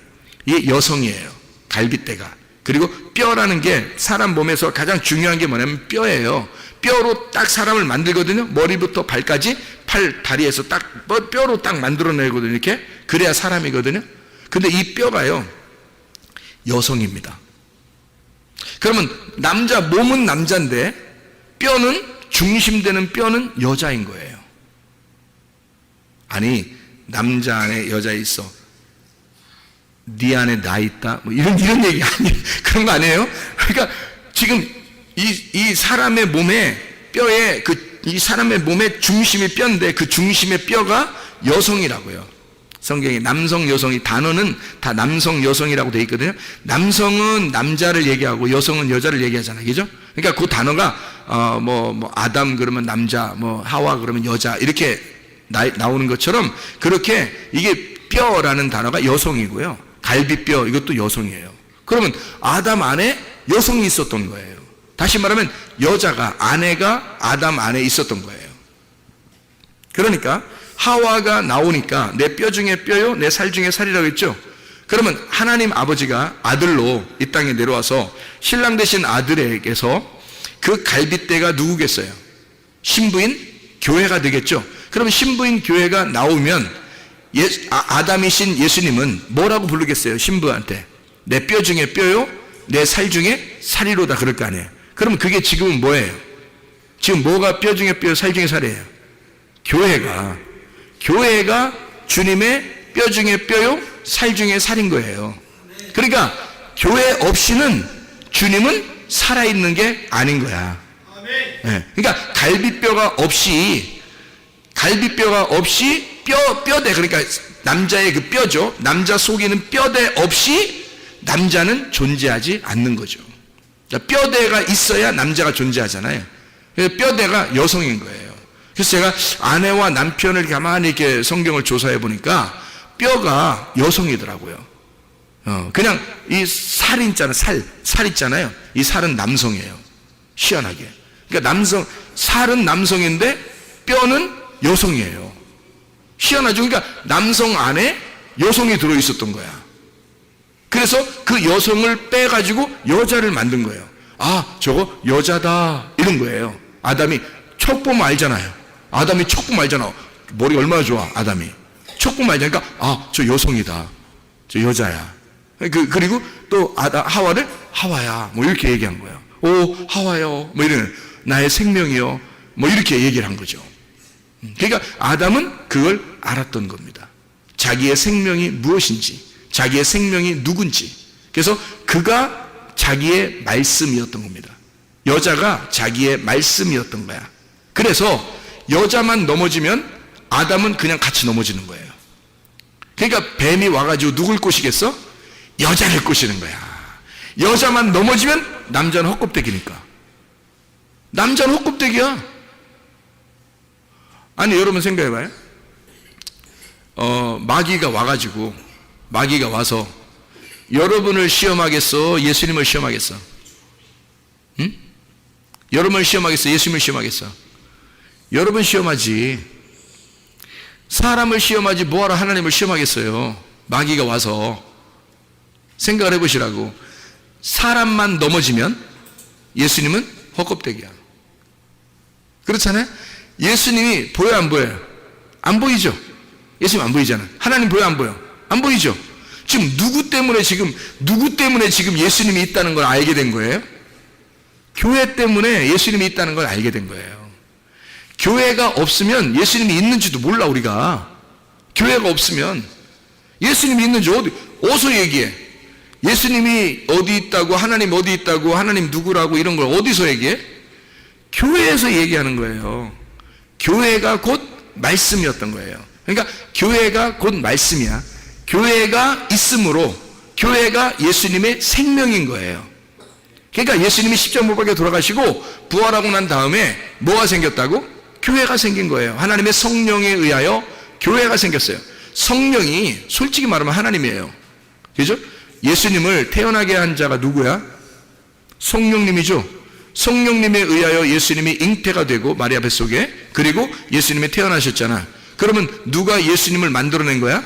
이게 여성이에요. 갈빗대가. 그리고 뼈라는 게 사람 몸에서 가장 중요한 게 뭐냐면 뼈예요. 뼈로 딱 사람을 만들거든요. 머리부터 발까지, 팔, 다리에서 딱 뼈로 딱 만들어내거든요. 이렇게. 그래야 사람이거든요. 근데 이 뼈가요, 여성입니다. 그러면 남자, 몸은 남자인데 뼈는, 중심되는 뼈는 여자인 거예요. 아니, 남자 안에 여자 있어. 네 안에 나 있다. 뭐 이런 얘기 아니에요. 그런 거 아니에요? 그러니까 지금 이 사람의 몸에 뼈에 이 사람의 몸의 중심이 뼈인데 그 중심의 뼈가 여성이라고요. 성경에 남성, 여성이 단어는 다 남성, 여성이라고 되어 있거든요. 남성은 남자를 얘기하고 여성은 여자를 얘기하잖아요. 그죠? 그러니까 그 단어가 뭐 아담 그러면 남자, 뭐 하와 그러면 여자 이렇게 나오는 것처럼 그렇게 이게 뼈라는 단어가 여성이고요. 갈비뼈 이것도 여성이에요. 그러면 아담 안에 여성이 있었던 거예요. 다시 말하면 여자가, 아내가 아담 안에 있었던 거예요. 그러니까 하와가 나오니까 내 뼈 중에 뼈요, 내 살 중에 살이라고 했죠. 그러면 하나님 아버지가 아들로 이 땅에 내려와서 신랑 되신 아들에게서 그 갈빗대가 누구겠어요? 신부인 교회가 되겠죠. 그럼 신부인 교회가 나오면 아담이신 예수님은 뭐라고 부르겠어요? 신부한테 내 뼈 중에 뼈요, 내 살 중에 살이로다 그럴 거 아니에요. 그럼 그게 지금은 뭐예요? 지금 뭐가 뼈 중에 뼈, 살 중에 살이에요? 교회가 주님의 뼈 중에 뼈요, 살 중에 살인 거예요. 그러니까 교회 없이는 주님은 살아있는 게 아닌 거야. 네. 그러니까 갈비뼈가 없이 뼈대, 그러니까 남자의 그 뼈죠. 남자 속에 있는 뼈대 없이 남자는 존재하지 않는 거죠. 그러니까 뼈대가 있어야 남자가 존재하잖아요. 뼈대가 여성인 거예요. 그래서 제가 아내와 남편을 가만히 이렇게 성경을 조사해 보니까 뼈가 여성이더라고요. 그냥 이 살 있잖아요. 살 있잖아요. 이 살은 남성이에요. 희한하게. 그러니까 살은 남성인데 뼈는 여성이에요. 희한하죠. 그러니까 남성 안에 여성이 들어 있었던 거야. 그래서 그 여성을 빼가지고 여자를 만든 거예요. 아, 저거 여자다 이런 거예요. 아담이 척 보면 알잖아요. 아담이 척 보면 알잖아. 머리 얼마나 좋아 아담이. 척 보면 알잖아. 그러니까 아, 저 여성이다, 저 여자야. 그리고 또 하와를 하와야 뭐 이렇게 얘기한 거예요. 오, 하와요 뭐 이런, 나의 생명이요 뭐 이렇게 얘기를 한 거죠. 그러니까 아담은 그걸 알았던 겁니다. 자기의 생명이 무엇인지, 자기의 생명이 누군지. 그래서 그가 자기의 말씀이었던 겁니다. 여자가 자기의 말씀이었던 거야. 그래서 여자만 넘어지면 아담은 그냥 같이 넘어지는 거예요. 그러니까 뱀이 와가지고 누굴 꼬시겠어? 여자를 꼬시는 거야. 여자만 넘어지면 남자는 헛껍데기니까. 남자는 헛껍데기야. 아니, 여러분 생각해봐요. 마귀가 와서 여러분을 시험하겠어? 예수님을 시험하겠어? 응? 여러분을 시험하겠어? 예수님을 시험하겠어? 여러분 시험하지. 사람을 시험하지 뭐하러 하나님을 시험하겠어요? 마귀가 와서. 생각을 해보시라고. 사람만 넘어지면 예수님은 헛껍데기야. 그렇잖아요? 예수님이 보여 안 보여요? 안 보이죠? 예수님 안 보이잖아. 하나님 보여 안 보여? 안 보이죠? 지금 누구 때문에 지금 예수님이 있다는 걸 알게 된 거예요? 교회 때문에 예수님이 있다는 걸 알게 된 거예요. 교회가 없으면 예수님이 있는지도 몰라. 우리가 교회가 없으면 예수님이 있는지 어디서 얘기해? 예수님이 어디 있다고, 하나님 어디 있다고, 하나님 누구라고 이런 걸 어디서 얘기해? 교회에서 얘기하는 거예요. 교회가 곧 말씀이었던 거예요. 그러니까 교회가 곧 말씀이야. 교회가 있으므로 교회가 예수님의 생명인 거예요. 그러니까 예수님이 십자가 못 박혀 돌아가시고 부활하고 난 다음에 뭐가 생겼다고? 교회가 생긴 거예요. 하나님의 성령에 의하여 교회가 생겼어요. 성령이 솔직히 말하면 하나님이에요. 그죠? 예수님을 태어나게 한 자가 누구야? 성령님이죠. 성령님에 의하여 예수님이 잉태가 되고 마리아 뱃속에, 그리고 예수님이 태어나셨잖아. 그러면 누가 예수님을 만들어낸 거야?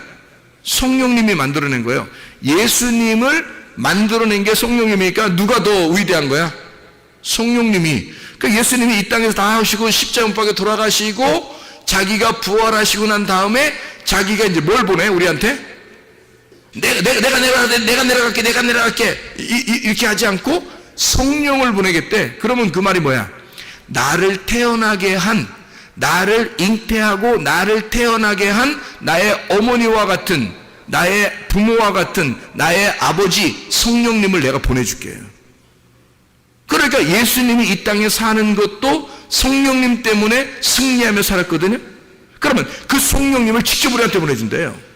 성령님이 만들어낸 거예요. 예수님을 만들어낸 게 성령님이니까 누가 더 위대한 거야? 성령님이. 그러니까 예수님이 이 땅에서 다 하시고 십자가 못 박에 돌아가시고 자기가 부활하시고 난 다음에 자기가 이제 뭘 보내 우리한테? 내가 내려갈게 이렇게 하지 않고 성령을 보내겠대. 그러면 그 말이 뭐야? 나를 태어나게 한, 나를 잉태하고 나를 태어나게 한 나의 어머니와 같은, 나의 부모와 같은 나의 아버지 성령님을 내가 보내줄게요. 그러니까 예수님이 이 땅에 사는 것도 성령님 때문에 승리하며 살았거든요. 그러면 그 성령님을 직접 우리한테 보내준대요.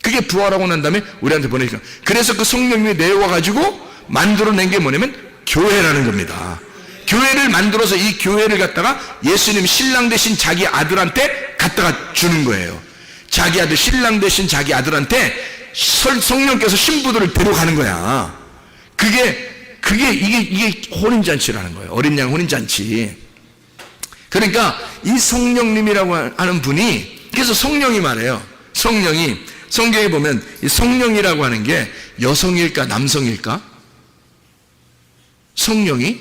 그게 부활하고 난 다음에 우리한테 보내니까. 그래서 그 성령님이 내려와가지고 만들어낸 게 뭐냐면 교회라는 겁니다. 교회를 만들어서 이 교회를 갖다가 예수님 신랑 대신 자기 아들한테 갖다가 주는 거예요. 자기 아들, 신랑 대신 자기 아들한테 성령께서 신부들을 데려가는 거야. 이게 혼인잔치라는 거예요. 어린 양 혼인잔치. 그러니까 이 성령님이라고 하는 분이, 그래서 성령이 말해요. 성령이, 성경에 보면 이 성령이라고 하는 게 여성일까 남성일까? 성령이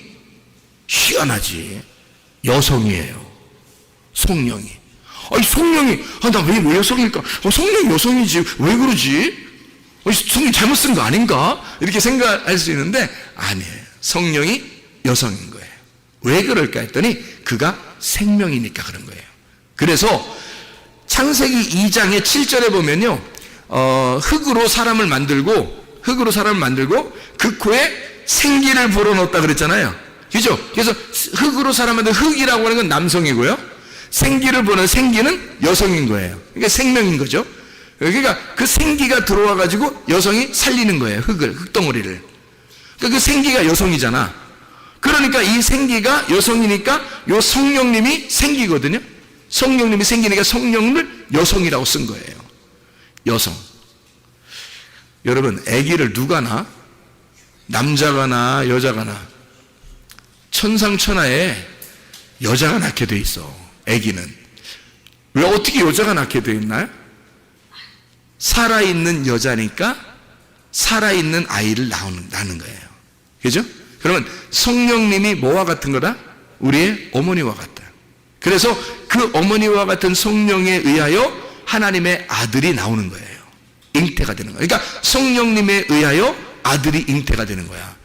희한하지. 여성이에요. 성령이. 아니 성령이, 나 왜 여성일까? 성령이 여성이지. 왜 그러지? 성령이 잘못 쓴 거 아닌가? 이렇게 생각할 수 있는데 아니에요. 성령이 여성인 거예요. 왜 그럴까 했더니 그가 생명이니까 그런 거예요. 그래서 창세기 2장의 7절에 보면요, 흙으로 사람을 만들고 그 코에 생기를 불어넣었다 그랬잖아요. 그죠? 그래서 흙으로 사람 만든 흙이라고 하는 건 남성이고요, 생기를 불어넣은 생기는 여성인 거예요. 그러니까 생명인 거죠. 그러니까 그 생기가 들어와 가지고 여성이 살리는 거예요. 흙덩어리를. 그러니까 그 생기가 여성이잖아. 그러니까 이 생기가 여성이니까 요 성령님이 생기거든요. 성령님이 생기니까 성령을 여성이라고 쓴 거예요. 여성. 여러분, 아기를 누가 낳아? 남자가 낳아, 여자가 낳아? 천상천하에 여자가 낳게 돼 있어. 아기는. 왜 어떻게 여자가 낳게 돼 있나요? 살아있는 여자니까 살아있는 아이를 낳는 거예요. 그죠? 그러면 성령님이 뭐와 같은 거다? 우리의 어머니와 같다. 그래서 그 어머니와 같은 성령에 의하여 하나님의 아들이 나오는 거예요. 잉태가 되는 거예요. 그러니까 성령님에 의하여 아들이 잉태가 되는 거야.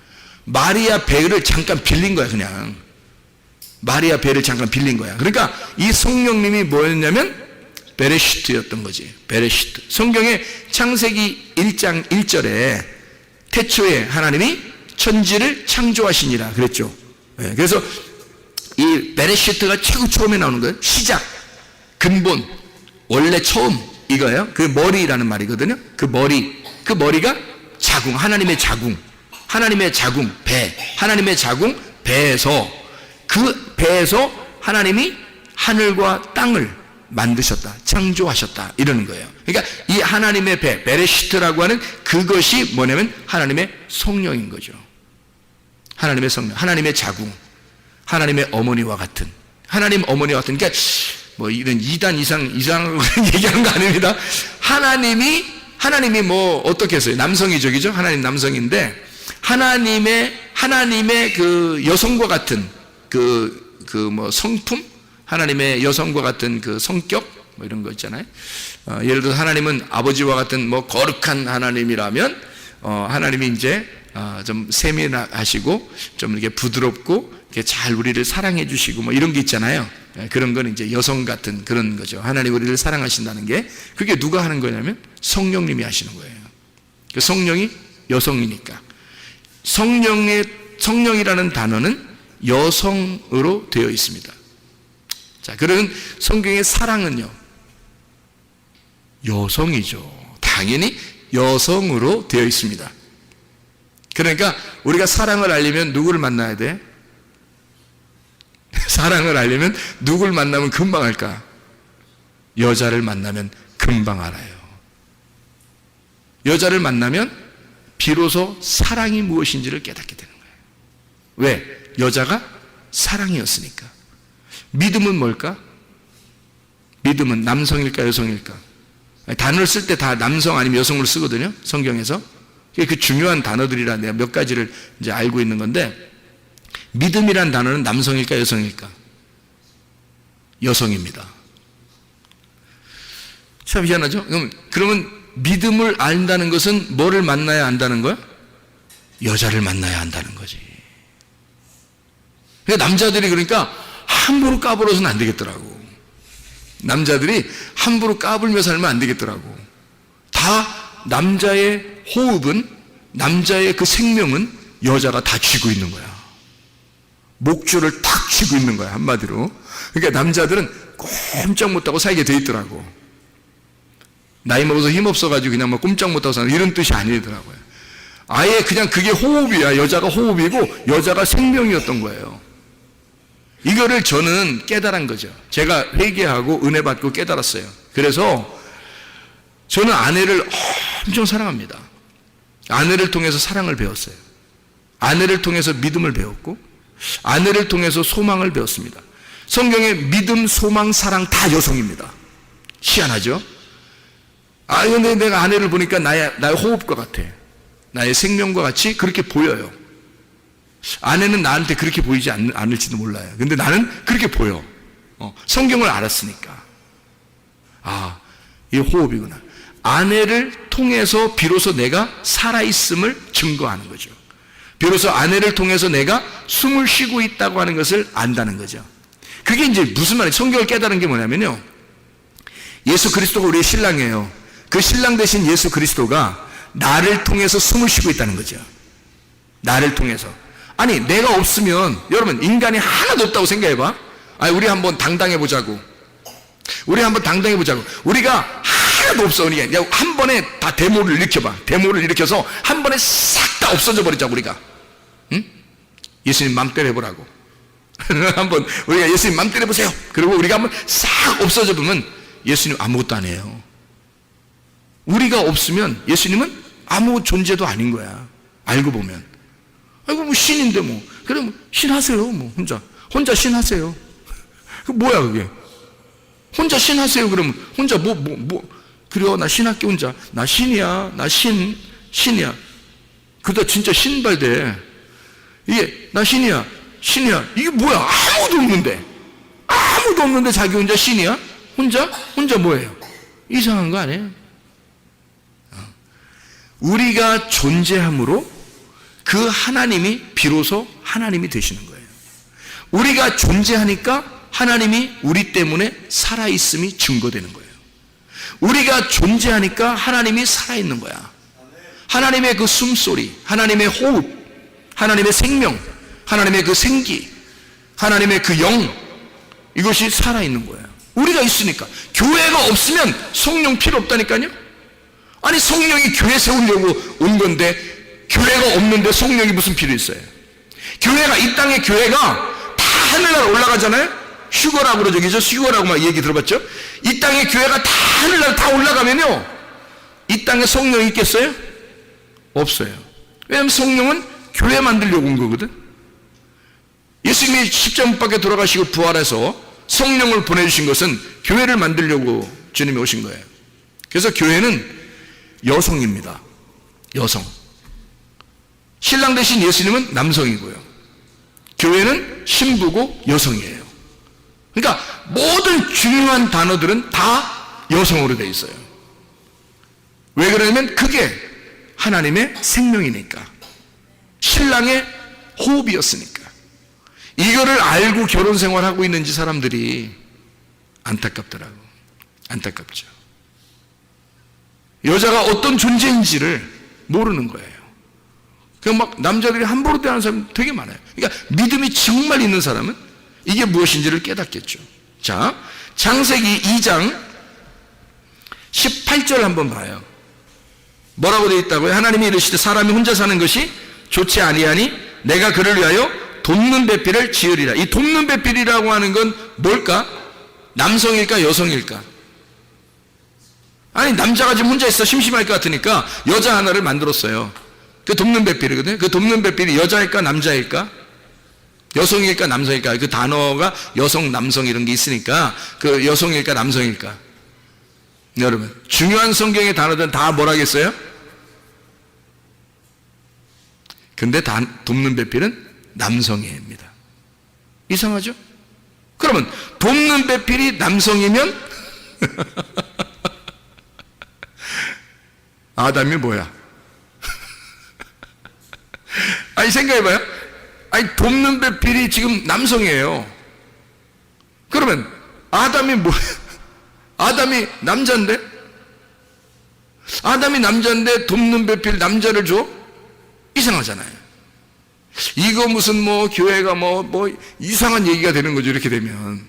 마리아 배를 잠깐 빌린 거야. 그냥 마리아 배를 잠깐 빌린 거야. 그러니까 이 성령님이 뭐였냐면 베레시트였던 거지. 베레시트. 성경의 창세기 1장 1절에 태초에 하나님이 천지를 창조하시니라 그랬죠. 네, 그래서 이 베레시트가 최고 처음에 나오는 거예요. 시작, 근본, 원래 처음, 이거예요. 그 머리라는 말이거든요. 그 머리가 자궁, 하나님의 자궁, 배, 하나님의 자궁, 배에서, 그 배에서 하나님이 하늘과 땅을 만드셨다, 창조하셨다, 이러는 거예요. 그러니까 이 하나님의 배, 베레시트라고 하는 그것이 뭐냐면 하나님의 성령인 거죠. 하나님의 성령, 하나님의 자궁, 하나님의 어머니와 같은, 하나님 어머니와 같은. 그러니까 뭐 이런 2단 이상 얘기하는 거 아닙니다. 하나님이 뭐 어떻게 했어요? 남성이죠, 그죠? 하나님 남성인데 하나님의 그 여성과 같은 뭐 성품, 하나님의 여성과 같은 그 성격, 뭐 이런 거 있잖아요. 예를 들어 하나님은 아버지와 같은 뭐 거룩한 하나님이라면 하나님이 이제 좀 세밀하시고 좀 이렇게 부드럽고 이렇게 잘 우리를 사랑해 주시고 뭐 이런 게 있잖아요. 그런 건 이제 여성 같은 그런 거죠. 하나님 우리를 사랑하신다는 게, 그게 누가 하는 거냐면 성령님이 하시는 거예요. 그 성령이 여성이니까. 성령이라는 단어는 여성으로 되어 있습니다. 자, 그런 성경의 사랑은요, 여성이죠. 당연히 여성으로 되어 있습니다. 그러니까 우리가 사랑을 알려면 누구를 만나야 돼? 사랑을 알려면 누구를 만나면 금방 알까? 여자를 만나면 금방 알아요. 여자를 만나면 비로소 사랑이 무엇인지를 깨닫게 되는 거예요. 왜? 여자가 사랑이었으니까. 믿음은 뭘까? 믿음은 남성일까 여성일까? 단어를 쓸 때 다 남성 아니면 여성으로 쓰거든요, 성경에서. 그 중요한 단어들이라 내가 몇 가지를 이제 알고 있는 건데, 믿음이란 단어는 남성일까 여성일까? 여성입니다. 참 희한하죠? 그러면 믿음을 안다는 것은 뭐를 만나야 안다는 거야? 여자를 만나야 한다는 거지. 그러니까 남자들이 그러니까 함부로 까불어서는 안 되겠더라고. 남자들이 함부로 까불며 살면 안 되겠더라고. 다 남자의 호흡은, 남자의 그 생명은 여자가 다 쥐고 있는 거야. 목줄을 탁 쥐고 있는 거야, 한마디로. 그러니까 남자들은 꼼짝 못하고 살게 돼 있더라고. 나이 먹어서 힘없어가지고 그냥 뭐 꼼짝 못하고 사는 이런 뜻이 아니더라고요. 아예 그냥 그게 호흡이야. 여자가 호흡이고 여자가 생명이었던 거예요. 이거를 저는 깨달은 거죠. 제가 회개하고 은혜 받고 깨달았어요. 그래서 저는 아내를 엄청 사랑합니다. 아내를 통해서 사랑을 배웠어요. 아내를 통해서 믿음을 배웠고, 아내를 통해서 소망을 배웠습니다. 성경에 믿음, 소망, 사랑 다 여성입니다. 희한하죠? 근데 내가 아내를 보니까 나의 호흡과 같아. 나의 생명과 같이 그렇게 보여요. 아내는 나한테 그렇게 보이지 않을지도 몰라요. 근데 나는 그렇게 보여. 성경을 알았으니까. 이 호흡이구나. 아내를 통해서 비로소 내가 살아있음을 증거하는 거죠. 비로소 아내를 통해서 내가 숨을 쉬고 있다고 하는 것을 안다는 거죠. 그게 이제 무슨 말이에요? 성경을 깨달은 게 뭐냐면요, 예수 그리스도가 우리의 신랑이에요. 그 신랑 되신 예수 그리스도가 나를 통해서 숨을 쉬고 있다는 거죠. 나를 통해서. 아니, 내가 없으면, 여러분, 인간이 하나도 없다고 생각해봐. 우리 한번 당당해보자고. 우리가 하나도 없어. 우리가 한 번에 다 데모를 일으켜봐. 데모를 일으켜서 한 번에 싹 다 없어져 버리자고, 우리가. 응? 예수님 맘대로 해보라고. 한번 우리가 예수님 맘대로 해보세요. 그리고 우리가 한번 싹 없어져 보면 예수님 아무것도 안 해요. 우리가 없으면 예수님은 아무 존재도 아닌 거야. 알고 보면. 뭐 신인데 뭐. 그럼 신하세요. 뭐 혼자 신하세요. 그 뭐야 그게? 혼자 신하세요. 그러면 혼자 그래요. 나 신할게 혼자. 나 신이야. 나 신이야. 그러다 진짜 신발돼. 이게 나 신이야. 이게 뭐야? 아무도 없는데 자기 혼자 신이야? 혼자 뭐예요? 이상한 거 아니에요? 우리가 존재함으로 그 하나님이 비로소 하나님이 되시는 거예요. 우리가 존재하니까 하나님이 우리 때문에 살아있음이 증거되는 거예요. 우리가 존재하니까 하나님이 살아있는 거야. 하나님의 그 숨소리, 하나님의 호흡, 하나님의 생명, 하나님의 그 생기, 하나님의 그 영, 이것이 살아있는 거예요. 우리가 있으니까. 교회가 없으면 성령 필요 없다니까요. 아니, 성령이 교회 세우려고 온 건데 교회가 없는데 성령이 무슨 필요 있어요? 교회가, 이 땅의 교회가 다 하늘나라 올라가잖아요. 휴거라고 그러죠. 그죠? 휴거라고 막 얘기 들어봤죠? 이 땅의 교회가 다 하늘나라 다 올라가면요, 이 땅에 성령이 있겠어요? 없어요. 왜냐하면 성령은 교회 만들려고 온 거거든. 예수님이 십자가 못 박혀 돌아가시고 부활해서 성령을 보내주신 것은 교회를 만들려고 주님이 오신 거예요. 그래서 교회는 여성입니다. 여성. 신랑 대신 예수님은 남성이고요. 교회는 신부고 여성이에요. 그러니까 모든 중요한 단어들은 다 여성으로 되어 있어요. 왜 그러냐면 그게 하나님의 생명이니까. 신랑의 호흡이었으니까. 이거를 알고 결혼 생활하고 있는지 사람들이 안타깝더라고. 안타깝죠. 여자가 어떤 존재인지를 모르는 거예요. 그냥 막 남자들이 함부로 대하는 사람 되게 많아요. 그러니까 믿음이 정말 있는 사람은 이게 무엇인지를 깨닫겠죠. 자, 창세기 2장 18절 한번 봐요. 뭐라고 되어 있다고요? 하나님이 이르시되 사람이 혼자 사는 것이 좋지 아니하니 내가 그를 위하여 돕는 배필을 지으리라. 이 돕는 배필이라고 하는 건 뭘까? 남성일까 여성일까? 아니, 남자가 지금 혼자 있어 심심할 것 같으니까 여자 하나를 만들었어요. 그 돕는 배필이거든요. 그 돕는 배필이 여자일까 남자일까? 여성일까 남성일까? 그 단어가 여성 남성 이런 게 있으니까 그 여성일까 남성일까? 여러분, 중요한 성경의 단어들은 다 뭐라겠어요? 근데 돕는 배필은 남성애입니다. 이상하죠? 그러면 돕는 배필이 남성이면 아담이 뭐야? 아니 생각해봐요. 아니 돕는 배필이 지금 남성이에요. 그러면 아담이 뭐야? 아담이 남자인데? 아담이 남자인데 돕는 배필 남자를 줘? 이상하잖아요. 이거 무슨 뭐 교회가 뭐 이상한 얘기가 되는 거죠. 이렇게 되면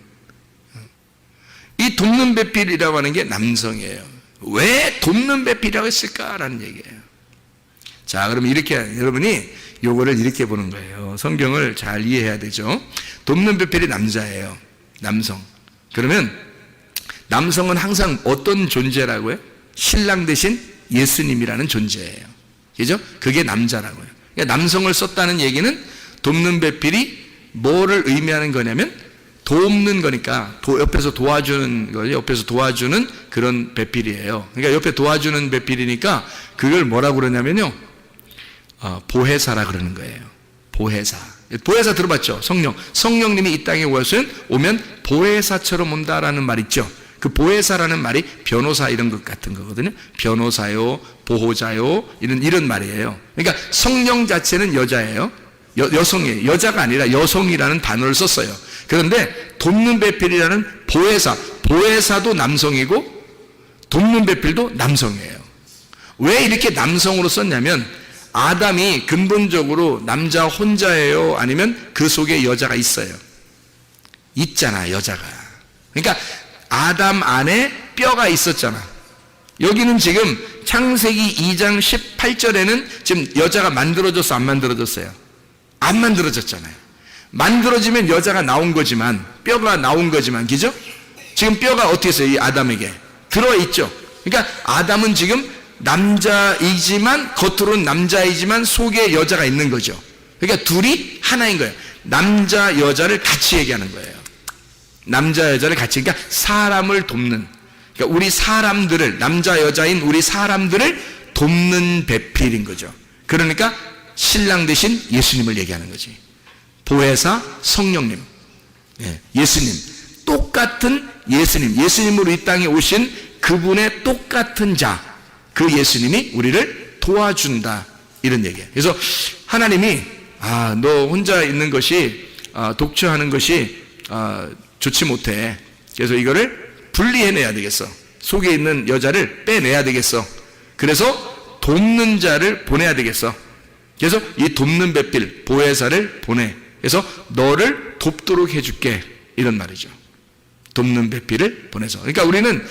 이 돕는 배필이라고 하는 게 남성이에요. 왜 돕는 배필이라고 했을까라는 얘기예요. 자, 그럼 이렇게 여러분이 요거를 이렇게 보는 거예요. 성경을 잘 이해해야 되죠. 돕는 배필이 남자예요. 남성. 그러면 남성은 항상 어떤 존재라고요? 신랑 대신 예수님이라는 존재예요. 그죠? 그게 남자라고요. 그러니까 남성을 썼다는 얘기는 돕는 배필이 뭐를 의미하는 거냐면 돕는 거니까 옆에서 도와주는 거죠. 옆에서 도와주는 그런 배필이에요. 그러니까 옆에 도와주는 배필이니까 그걸 뭐라고 그러냐면요. 보혜사라 그러는 거예요. 보혜사. 보혜사 들어봤죠? 성령님이 이 땅에 오면 보혜사처럼 온다라는 말 있죠. 그 보혜사라는 말이 변호사 이런 것 같은 거거든요. 변호사요, 보호자요, 이런 말이에요. 그러니까 성령 자체는 여자예요. 여성이에요. 여자가 아니라 여성이라는 단어를 썼어요. 그런데 돕는 배필이라는 보혜사도 남성이고 돕는 배필도 남성이에요. 왜 이렇게 남성으로 썼냐면 아담이 근본적으로 남자 혼자예요? 아니면 그 속에 여자가 있어요? 있잖아, 여자가. 그러니까 아담 안에 뼈가 있었잖아. 여기는 지금 창세기 2장 18절에는 지금 여자가 만들어졌어, 안 만들어졌어요? 안 만들어졌잖아요. 만들어지면 여자가 나온 거지만, 뼈가 나온 거지만, 그죠? 지금 뼈가 어떻게 했어요? 이 아담에게 들어있죠. 그러니까 아담은 지금 남자이지만, 겉으로는 남자이지만 속에 여자가 있는 거죠. 그러니까 둘이 하나인 거예요. 남자 여자를 같이 얘기하는 거예요. 남자 여자를 같이, 그러니까 사람을 돕는, 그러니까 우리 사람들을, 남자 여자인 우리 사람들을 돕는 배필인 거죠. 그러니까 신랑 대신 예수님을 얘기하는 거지. 보혜사, 성령님, 예수님, 똑같은 예수님으로 이 땅에 오신 그분의 똑같은 자, 그 예수님이 우리를 도와준다, 이런 얘기예요. 그래서 하나님이 너 혼자 있는 것이, 독처하는 것이 좋지 못해. 그래서 이거를 분리해내야 되겠어. 속에 있는 여자를 빼내야 되겠어. 그래서 돕는 자를 보내야 되겠어. 그래서 이 돕는 배필, 보혜사를 보내. 그래서 너를 돕도록 해줄게, 이런 말이죠. 돕는 배필을 보내서. 그러니까 우리는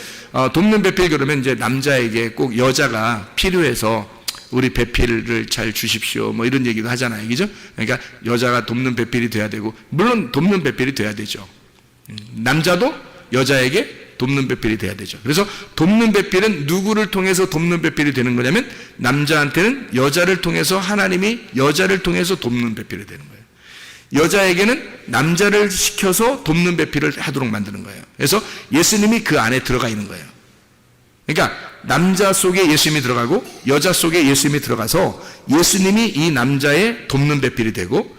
돕는 배필 그러면 이제 남자에게 꼭 여자가 필요해서 우리 배필을 잘 주십시오, 뭐 이런 얘기도 하잖아요, 그죠? 그러니까 여자가 돕는 배필이 돼야 되고, 물론 돕는 배필이 돼야 되죠. 남자도 여자에게 돕는 배필이 돼야 되죠. 그래서 돕는 배필은 누구를 통해서 돕는 배필이 되는 거냐면 남자한테는 여자를 통해서, 하나님이 여자를 통해서 돕는 배필이 되는 거예요. 여자에게는 남자를 시켜서 돕는 배필을 하도록 만드는 거예요. 그래서 예수님이 그 안에 들어가 있는 거예요. 그러니까 남자 속에 예수님이 들어가고 여자 속에 예수님이 들어가서 예수님이 이 남자의 돕는 배필이 되고,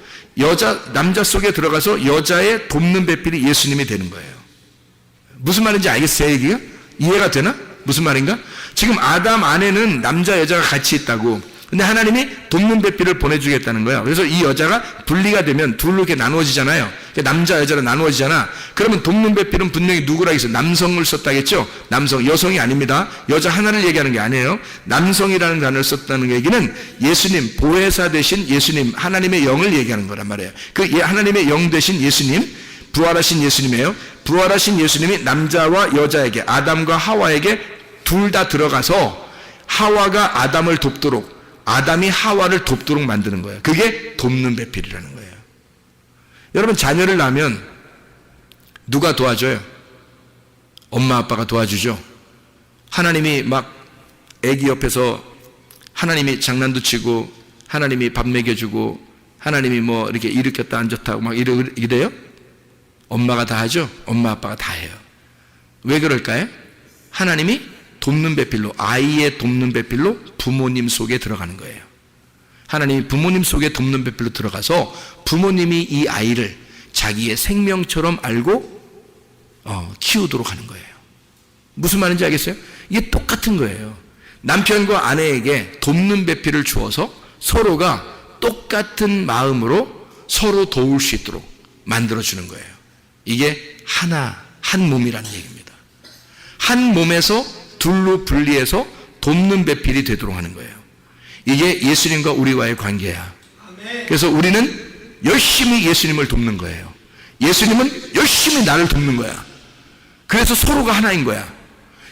남자 속에 들어가서 여자의 돕는 배필이 예수님이 되는 거예요. 무슨 말인지 알겠어요? 얘기가? 이해가 되나? 무슨 말인가? 지금 아담 안에는 남자 여자가 같이 있다고. 근데 하나님이 돕는 배필을 보내주겠다는 거예요. 그래서 이 여자가 분리가 되면 둘로 이렇게 나누어지잖아요. 남자 여자로 나누어지잖아. 그러면 돕는 배필은 분명히 누구라 했어요? 남성을 썼다겠죠? 남성, 여성이 아닙니다. 여자 하나를 얘기하는 게 아니에요. 남성이라는 단어를 썼다는 얘기는 예수님, 보혜사 대신 예수님, 하나님의 영을 얘기하는 거란 말이에요. 그 하나님의 영 대신 예수님, 부활하신 예수님이에요. 부활하신 예수님이 남자와 여자에게, 아담과 하와에게 둘 다 들어가서 하와가 아담을 돕도록, 아담이 하와를 돕도록 만드는 거예요. 그게 돕는 배필이라는 거예요. 여러분, 자녀를 낳으면 누가 도와줘요? 엄마 아빠가 도와주죠. 하나님이 막 애기 옆에서 하나님이 장난도 치고, 하나님이 밥 먹여주고, 하나님이 뭐 이렇게 일으켰다 앉았다 막 이래요? 엄마가 다 하죠? 엄마 아빠가 다 해요. 왜 그럴까요? 하나님이 돕는 배필로, 아이의 돕는 배필로 부모님 속에 들어가는 거예요. 하나님이 부모님 속에 돕는 배필로 들어가서 부모님이 이 아이를 자기의 생명처럼 알고 키우도록 하는 거예요. 무슨 말인지 알겠어요? 이게 똑같은 거예요. 남편과 아내에게 돕는 배필을 주어서 서로가 똑같은 마음으로 서로 도울 수 있도록 만들어주는 거예요. 이게 한 몸이라는 얘기입니다. 한 몸에서 둘로 분리해서 돕는 배필이 되도록 하는 거예요. 이게 예수님과 우리와의 관계야. 그래서 우리는 열심히 예수님을 돕는 거예요. 예수님은 열심히 나를 돕는 거야. 그래서 서로가 하나인 거야.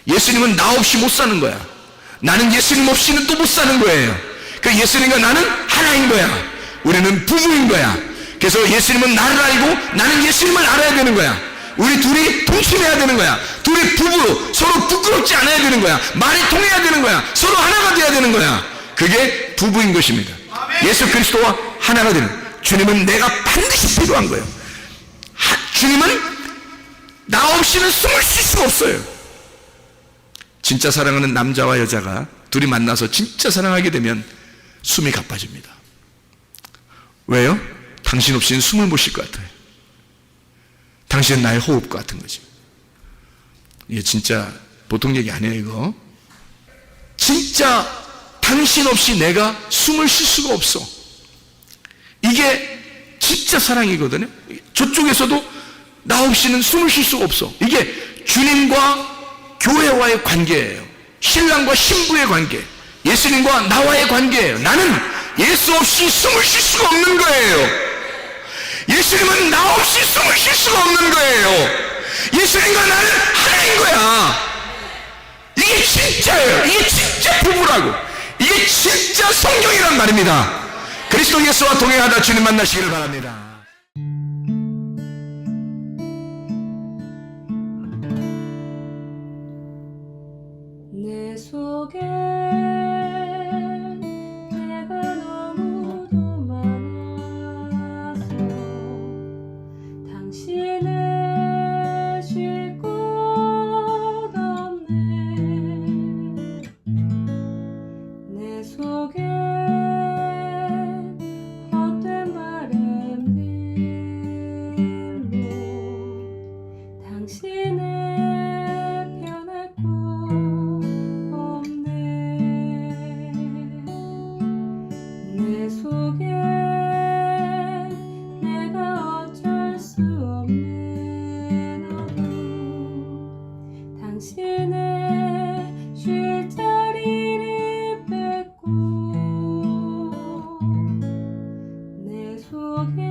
예수님은 나 없이 못 사는 거야. 나는 예수님 없이는 또 못 사는 거예요. 그러니까 예수님과 나는 하나인 거야. 우리는 부부인 거야. 그래서 예수님은 나를 알고 나는 예수님을 알아야 되는 거야. 우리 둘이 동침해야 되는 거야. 둘이 부부로 서로 부끄럽지 않아야 되는 거야. 말이 통해야 되는 거야. 서로 하나가 돼야 되는 거야. 그게 부부인 것입니다. 예수 그리스도와 하나가 되는, 주님은 내가 반드시 필요한 거예요. 주님은 나 없이는 숨을 쉴 수가 없어요. 진짜 사랑하는 남자와 여자가 둘이 만나서 진짜 사랑하게 되면 숨이 가빠집니다. 왜요? 당신 없이는 숨을 못 쉴 것 같아요. 당신은 나의 호흡 같은 거지. 이게 진짜 보통 얘기 아니에요, 이거. 진짜 당신 없이 내가 숨을 쉴 수가 없어. 이게 진짜 사랑이거든요. 저쪽에서도 나 없이는 숨을 쉴 수가 없어. 이게 주님과 교회와의 관계예요. 신랑과 신부의 관계, 예수님과 나와의 관계예요. 나는 예수 없이 숨을 쉴 수가 없는 거예요. 예수님은 나 없이 숨을 쉴 수가 없는 거예요. 예수님과 나는 하나인 거야. 이게 진짜예요. 이게 진짜 부부라고. 이게 진짜 성경이란 말입니다. 그리스도 예수와 동행하다 주님 만나시기를 바랍니다. 내 속에 내가 너무도 많아서 당신을 쉴 곳 없네. 내 속에 헛된 바램들로 당신을 변할 곳 없네. 내 속에 내가 어쩔 수 없는 어둠, 당신의 쉴 자리를 뺏고 내 속에